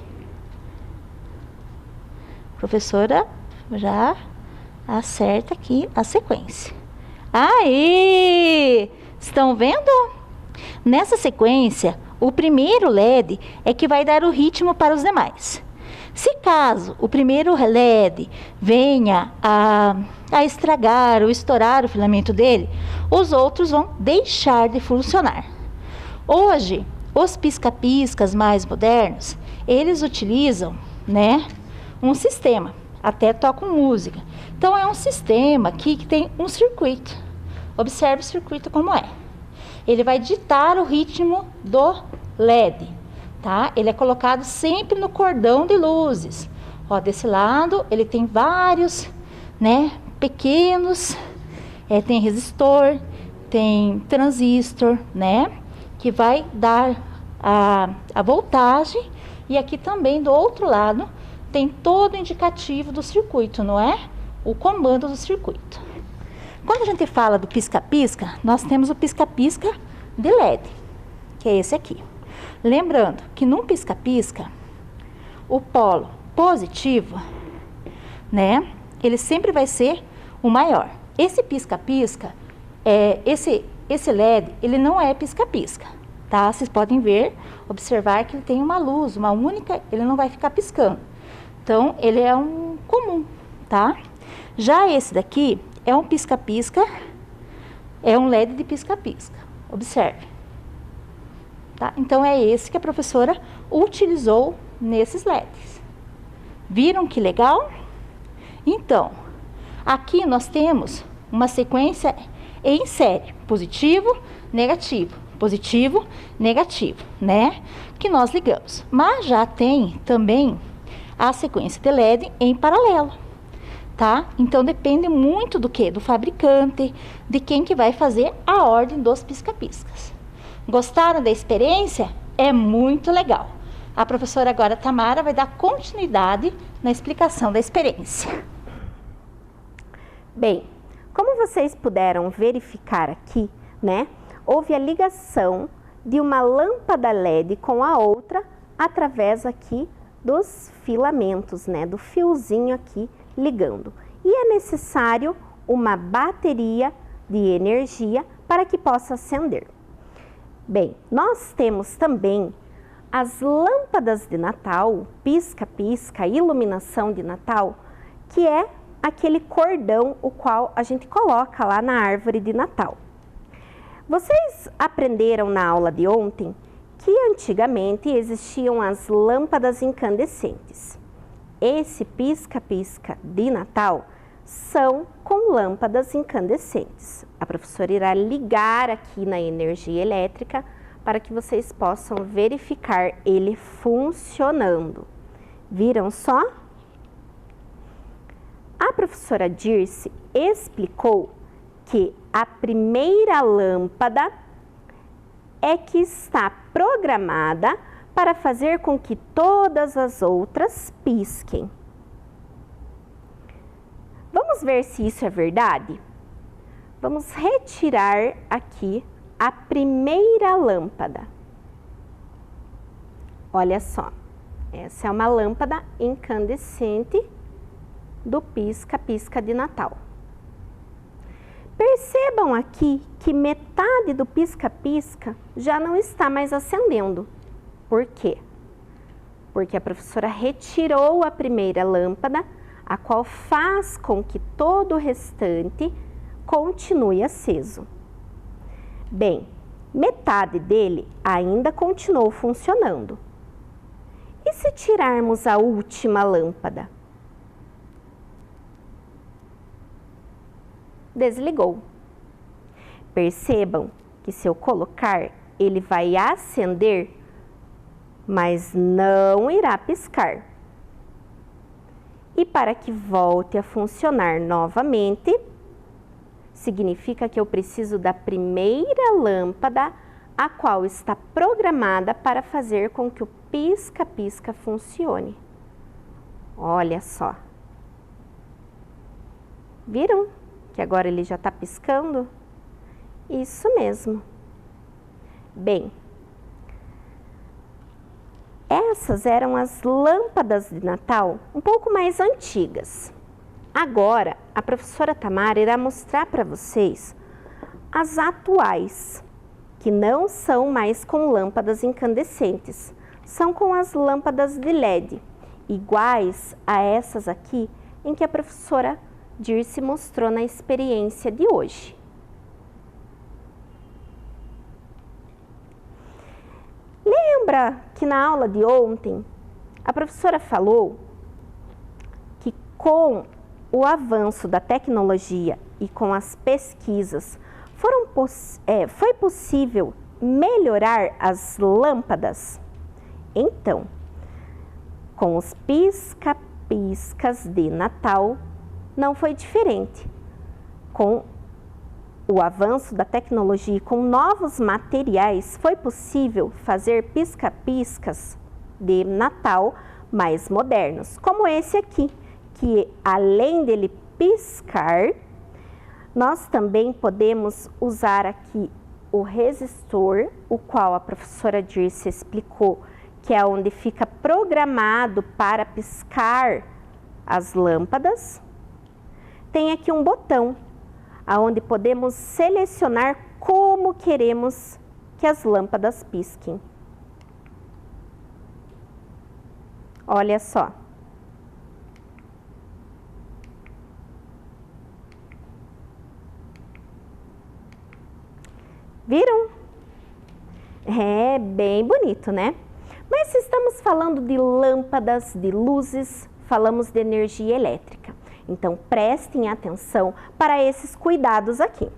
Professora já acerta aqui a sequência. Aí! Estão vendo? Nessa sequência, o primeiro LED é que vai dar o ritmo para os demais. Se caso o primeiro LED venha a estragar ou estourar o filamento dele, os outros vão deixar de funcionar. Hoje, os pisca-piscas mais modernos, eles utilizam, né, um sistema, até tocam música. Então, é um sistema aqui que tem um circuito. Observe o circuito como é. Ele vai ditar o ritmo do LED. Tá? Ele é colocado sempre no cordão de luzes. Ó, desse lado ele tem vários, né, pequenos Tem resistor, tem transistor, né? Que vai dar a voltagem. E aqui também, do outro lado, tem todo o indicativo do circuito, não é? O comando do circuito. Quando a gente fala do pisca-pisca, nós temos o pisca-pisca de LED, que é esse aqui. Lembrando que num pisca-pisca, o polo positivo, né? Ele sempre vai ser o maior. Esse pisca-pisca, esse LED, ele não é pisca-pisca, tá? Vocês podem ver, observar que ele tem uma luz, uma única, ele não vai ficar piscando. Então, ele é um comum, tá? Já esse daqui é um pisca-pisca, é um LED de pisca-pisca. Observe. Tá? Então, é esse que a professora utilizou nesses LEDs. Viram que legal? Então, aqui nós temos uma sequência em série, positivo, negativo, né? Que nós ligamos. Mas já tem também a sequência de LED em paralelo, tá? Então, depende muito do quê? Do fabricante, de quem que vai fazer a ordem dos pisca-piscas. Gostaram da experiência? É muito legal. A professora agora, Tamara, vai dar continuidade na explicação da experiência. Bem, como vocês puderam verificar aqui, né? Houve a ligação de uma lâmpada LED com a outra através aqui dos filamentos, né? Do fiozinho aqui ligando. E é necessário uma bateria de energia para que possa acender. Bem, nós temos também as lâmpadas de Natal, pisca-pisca, iluminação de Natal, que é aquele cordão o qual a gente coloca lá na árvore de Natal. Vocês aprenderam na aula de ontem que antigamente existiam as lâmpadas incandescentes. Esse pisca-pisca de Natal são com lâmpadas incandescentes. A professora irá ligar aqui na energia elétrica para que vocês possam verificar ele funcionando. Viram só? A professora Dirce explicou que a primeira lâmpada é que está programada para fazer com que todas as outras pisquem. Vamos ver se isso é verdade? Vamos retirar aqui a primeira lâmpada. Olha só, essa é uma lâmpada incandescente do pisca-pisca de Natal. Percebam aqui que metade do pisca-pisca já não está mais acendendo. Por quê? Porque a professora retirou a primeira lâmpada, a qual faz com que todo o restante continue aceso. Bem, metade dele ainda continuou funcionando. E se tirarmos a última lâmpada? Desligou. Percebam que se eu colocar, ele vai acender, mas não irá piscar. E para que volte a funcionar novamente, significa que eu preciso da primeira lâmpada, a qual está programada para fazer com que o pisca-pisca funcione. Olha só. Viram que agora ele já está piscando? Isso mesmo. Bem, essas eram as lâmpadas de Natal um pouco mais antigas. Agora, a professora Tamara irá mostrar para vocês as atuais, que não são mais com lâmpadas incandescentes, são com as lâmpadas de LED, iguais a essas aqui em que a professora Dirce mostrou na experiência de hoje. Lembra que na aula de ontem a professora falou que com o avanço da tecnologia e com as pesquisas foi possível melhorar as lâmpadas? Então, com os pisca-piscas de Natal não foi diferente. Com o avanço da tecnologia e com novos materiais, foi possível fazer pisca-piscas de Natal mais modernos, como esse aqui, que além dele piscar, nós também podemos usar aqui o resistor, o qual a professora Dirce explicou, que é onde fica programado para piscar as lâmpadas. Tem aqui um botão, onde podemos selecionar como queremos que as lâmpadas pisquem. Olha só. Viram? É bem bonito, né? Mas se estamos falando de lâmpadas, de luzes, falamos de energia elétrica. Então, prestem atenção para esses cuidados aqui.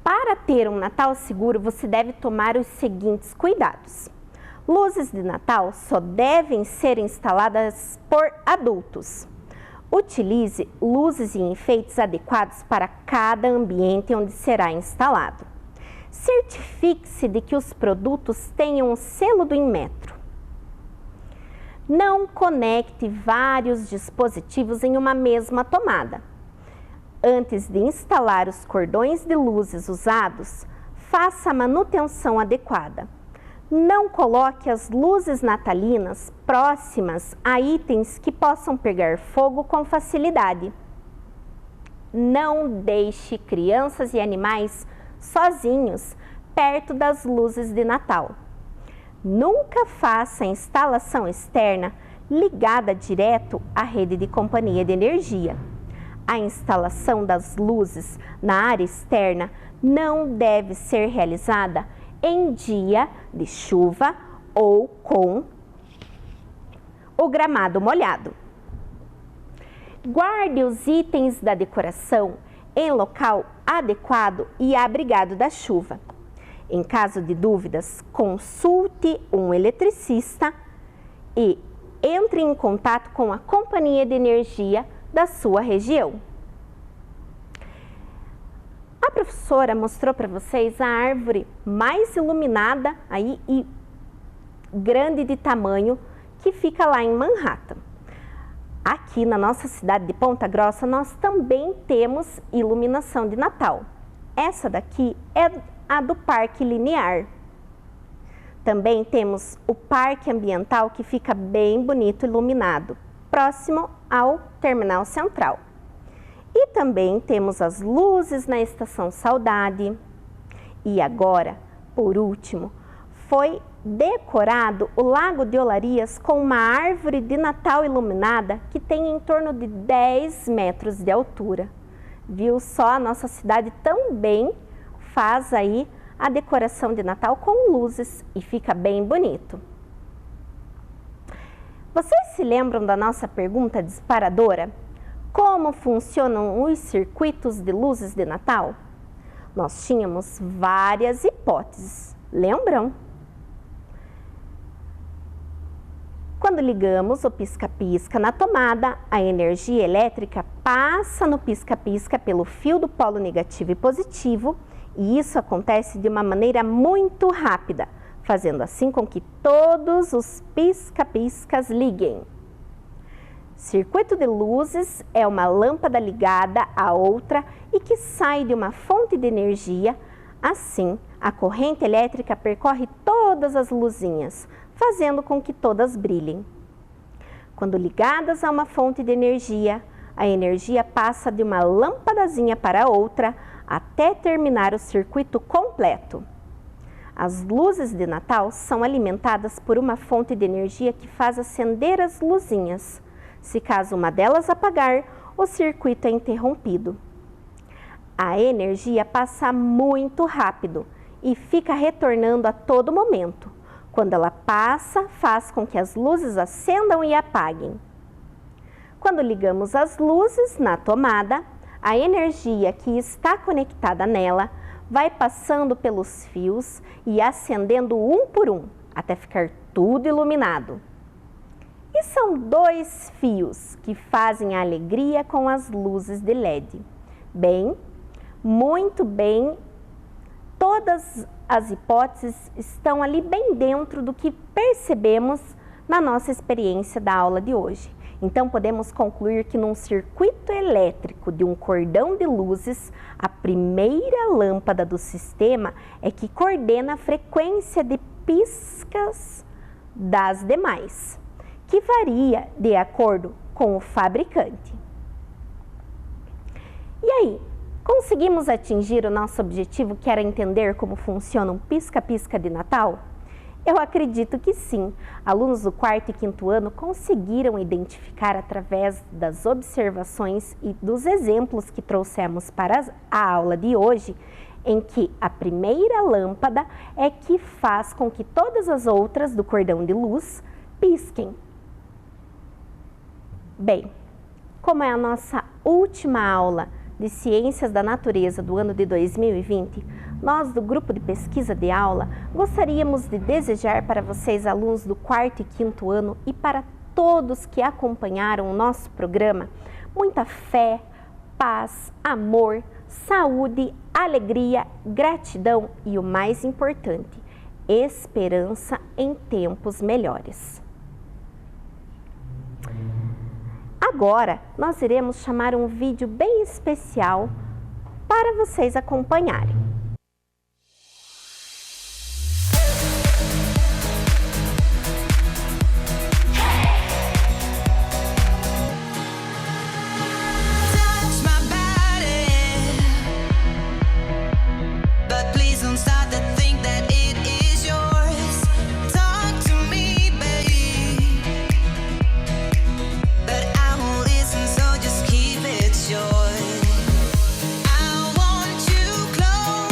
Para ter um Natal seguro, você deve tomar os seguintes cuidados. Luzes de Natal só devem ser instaladas por adultos. Utilize luzes e enfeites adequados para cada ambiente onde será instalado. Certifique-se de que os produtos tenham o selo do Inmetro. Não conecte vários dispositivos em uma mesma tomada. Antes de instalar os cordões de luzes usados, faça a manutenção adequada. Não coloque as luzes natalinas próximas a itens que possam pegar fogo com facilidade. Não deixe crianças e animais sozinhos perto das luzes de Natal. Nunca faça a instalação externa ligada direto à rede de companhia de energia. A instalação das luzes na área externa não deve ser realizada em dia de chuva ou com o gramado molhado. Guarde os itens da decoração em local adequado e abrigado da chuva. Em caso de dúvidas, consulte um eletricista e entre em contato com a companhia de energia da sua região. A professora mostrou para vocês a árvore mais iluminada aí e grande de tamanho que fica lá em Manhattan. Aqui na nossa cidade de Ponta Grossa nós também temos iluminação de Natal. Essa daqui é a do Parque Linear. Também temos o Parque Ambiental que fica bem bonito iluminado, próximo ao Terminal Central. E também temos as luzes na Estação Saudade. E agora, por último, foi decorado o Lago de Olarias com uma árvore de Natal iluminada que tem em torno de 10 metros de altura. Viu só, a nossa cidade também faz aí a decoração de Natal com luzes e fica bem bonito. Vocês se lembram da nossa pergunta disparadora? Como funcionam os circuitos de luzes de Natal? Nós tínhamos várias hipóteses, lembram? Quando ligamos o pisca-pisca na tomada, a energia elétrica passa no pisca-pisca pelo fio do polo negativo e positivo, e isso acontece de uma maneira muito rápida, fazendo assim com que todos os pisca-piscas liguem. Circuito de luzes é uma lâmpada ligada a outra e que sai de uma fonte de energia. Assim, a corrente elétrica percorre todas as luzinhas, fazendo com que todas brilhem. Quando ligadas a uma fonte de energia, a energia passa de uma lâmpadazinha para outra até terminar o circuito completo. As luzes de Natal são alimentadas por uma fonte de energia que faz acender as luzinhas. Se caso uma delas apagar, o circuito é interrompido. A energia passa muito rápido e fica retornando a todo momento. Quando ela passa, faz com que as luzes acendam e apaguem. Quando ligamos as luzes na tomada, a energia que está conectada nela vai passando pelos fios e acendendo um por um, até ficar tudo iluminado. E são 2 fios que fazem a alegria com as luzes de LED. Bem, Muito bem, todas as hipóteses estão ali bem dentro do que percebemos na nossa experiência da aula de hoje. Então, podemos concluir que num circuito elétrico de um cordão de luzes, a primeira lâmpada do sistema é que coordena a frequência de piscas das demais, que varia de acordo com o fabricante. E aí, conseguimos atingir o nosso objetivo, que era entender como funciona um pisca-pisca de Natal? Eu acredito que sim. Alunos do 4º e 5º ano conseguiram identificar através das observações e dos exemplos que trouxemos para a aula de hoje, em que a primeira lâmpada é que faz com que todas as outras do cordão de luz pisquem. Bem, como é a nossa última aula de Ciências da Natureza do ano de 2020, nós do grupo de pesquisa de aula gostaríamos de desejar para vocês, alunos do 4º e 5º ano, e para todos que acompanharam o nosso programa, muita fé, paz, amor, saúde, alegria, gratidão e o mais importante, esperança em tempos melhores. Agora, nós iremos chamar um vídeo bem especial para vocês acompanharem. I want you close.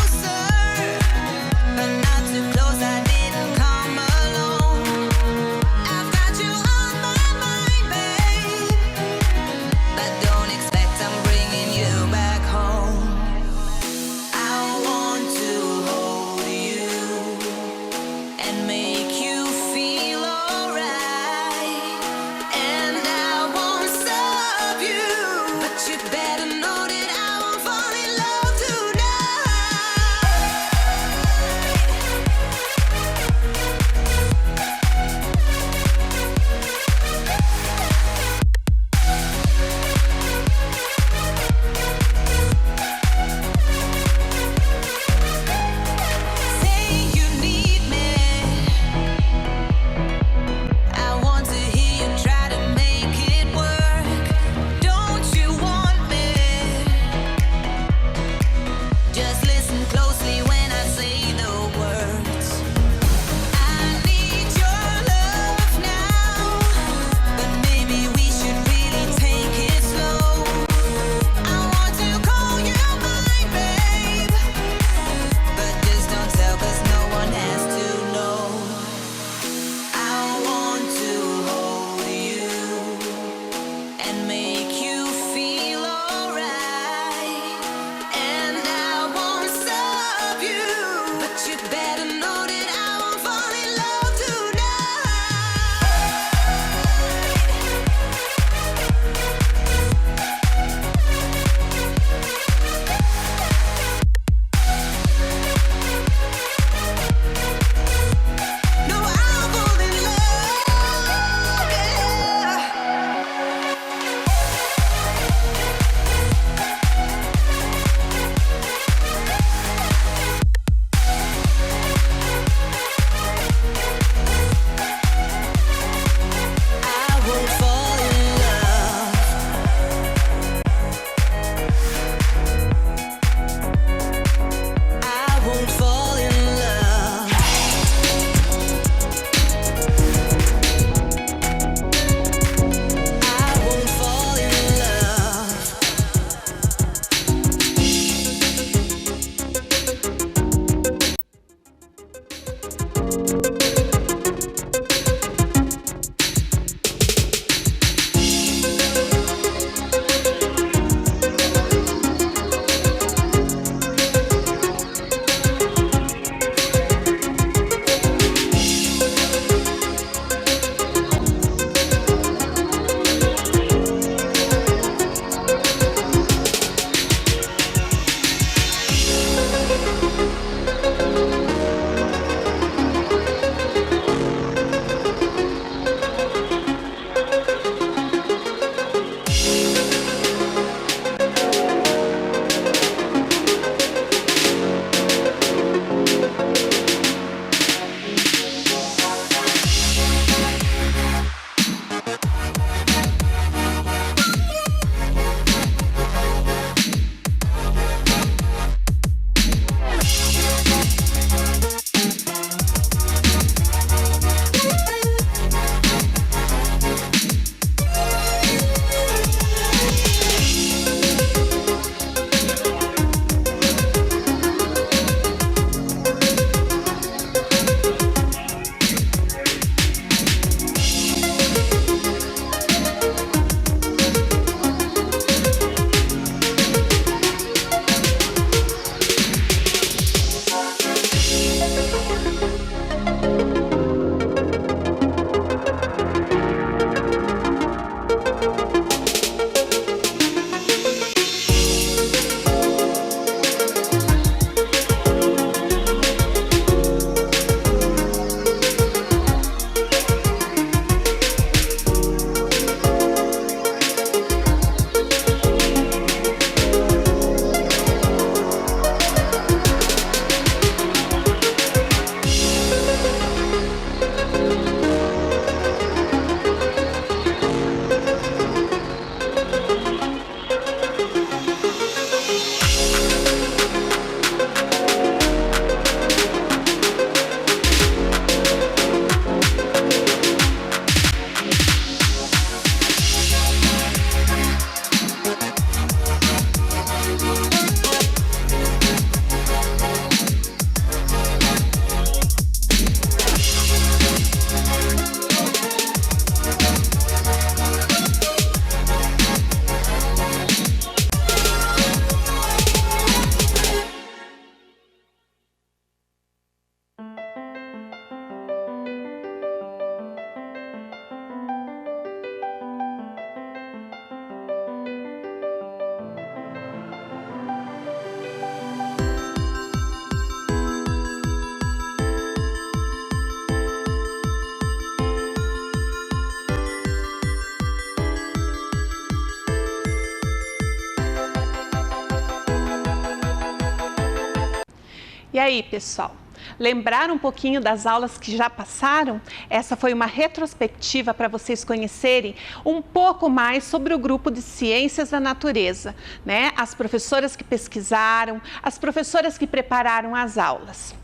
E aí, pessoal? Lembraram um pouquinho das aulas que já passaram? Essa foi uma retrospectiva para vocês conhecerem um pouco mais sobre o grupo de Ciências da Natureza, né? As professoras que pesquisaram, as professoras que prepararam as aulas.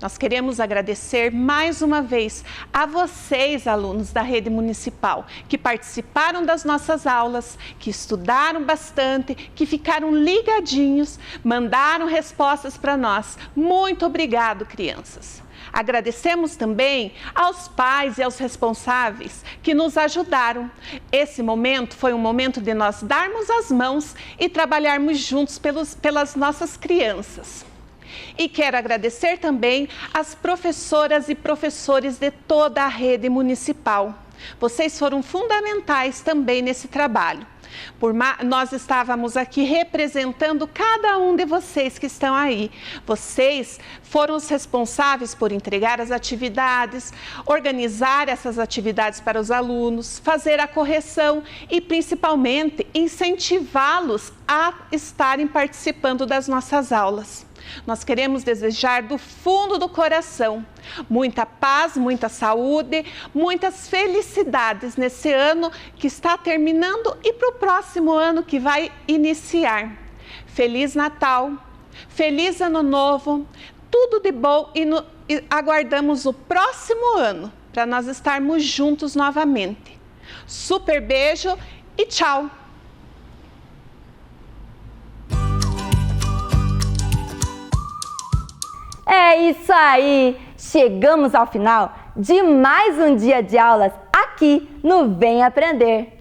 Nós queremos agradecer mais uma vez a vocês, alunos da rede municipal, que participaram das nossas aulas, que estudaram bastante, que ficaram ligadinhos, mandaram respostas para nós. Muito obrigado, crianças. Agradecemos também aos pais e aos responsáveis que nos ajudaram. Esse momento foi um momento de nós darmos as mãos e trabalharmos juntos pelas nossas crianças. E quero agradecer também às professoras e professores de toda a rede municipal. Vocês foram fundamentais também nesse trabalho. Nós estávamos aqui representando cada um de vocês que estão aí. Vocês foram os responsáveis por entregar as atividades, organizar essas atividades para os alunos, fazer a correção e, principalmente, incentivá-los a estarem participando das nossas aulas. Nós queremos desejar do fundo do coração muita paz, muita saúde, muitas felicidades nesse ano que está terminando e para o próximo ano que vai iniciar. Feliz Natal, feliz Ano Novo, tudo de bom e aguardamos o próximo ano para nós estarmos juntos novamente. Super beijo e tchau! É isso aí! Chegamos ao final de mais um dia de aulas aqui no Vem Aprender.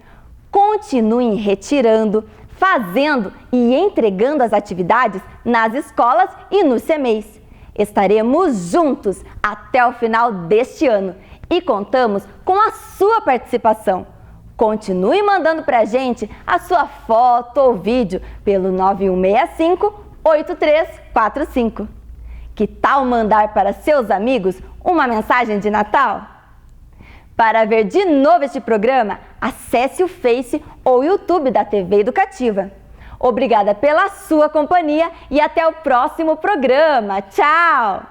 Continuem retirando, fazendo e entregando as atividades nas escolas e nos CMEs. Estaremos juntos até o final deste ano e contamos com a sua participação. Continue mandando pra gente a sua foto ou vídeo pelo 9165-8345. Que tal mandar para seus amigos uma mensagem de Natal? Para ver de novo este programa, acesse o Face ou YouTube da TV Educativa. Obrigada pela sua companhia e até o próximo programa. Tchau!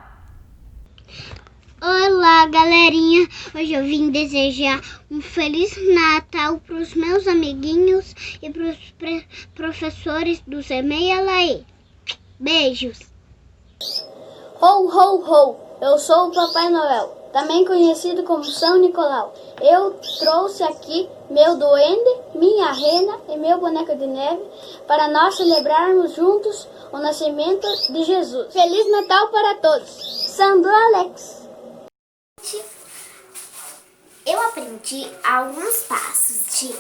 Olá, galerinha! Hoje eu vim desejar um Feliz Natal para os meus amiguinhos e para os professores do CMEI Alaê. Beijos! Ho, ho, ho! Eu sou o Papai Noel, também conhecido como São Nicolau. Eu trouxe aqui meu duende, minha rena e meu boneco de neve para nós celebrarmos juntos o nascimento de Jesus. Feliz Natal para todos! Sandro Alex. Eu aprendi alguns passos de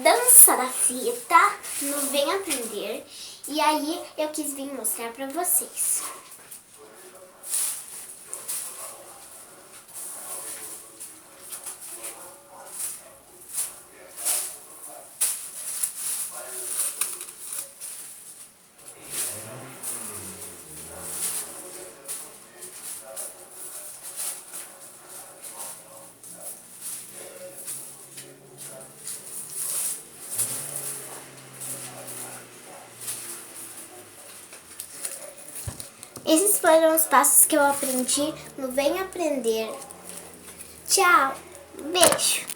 dança da fita no Vem Aprender e aí eu quis vir mostrar para vocês. Esses foram os passos que eu aprendi no Vem Aprender. Tchau, beijo!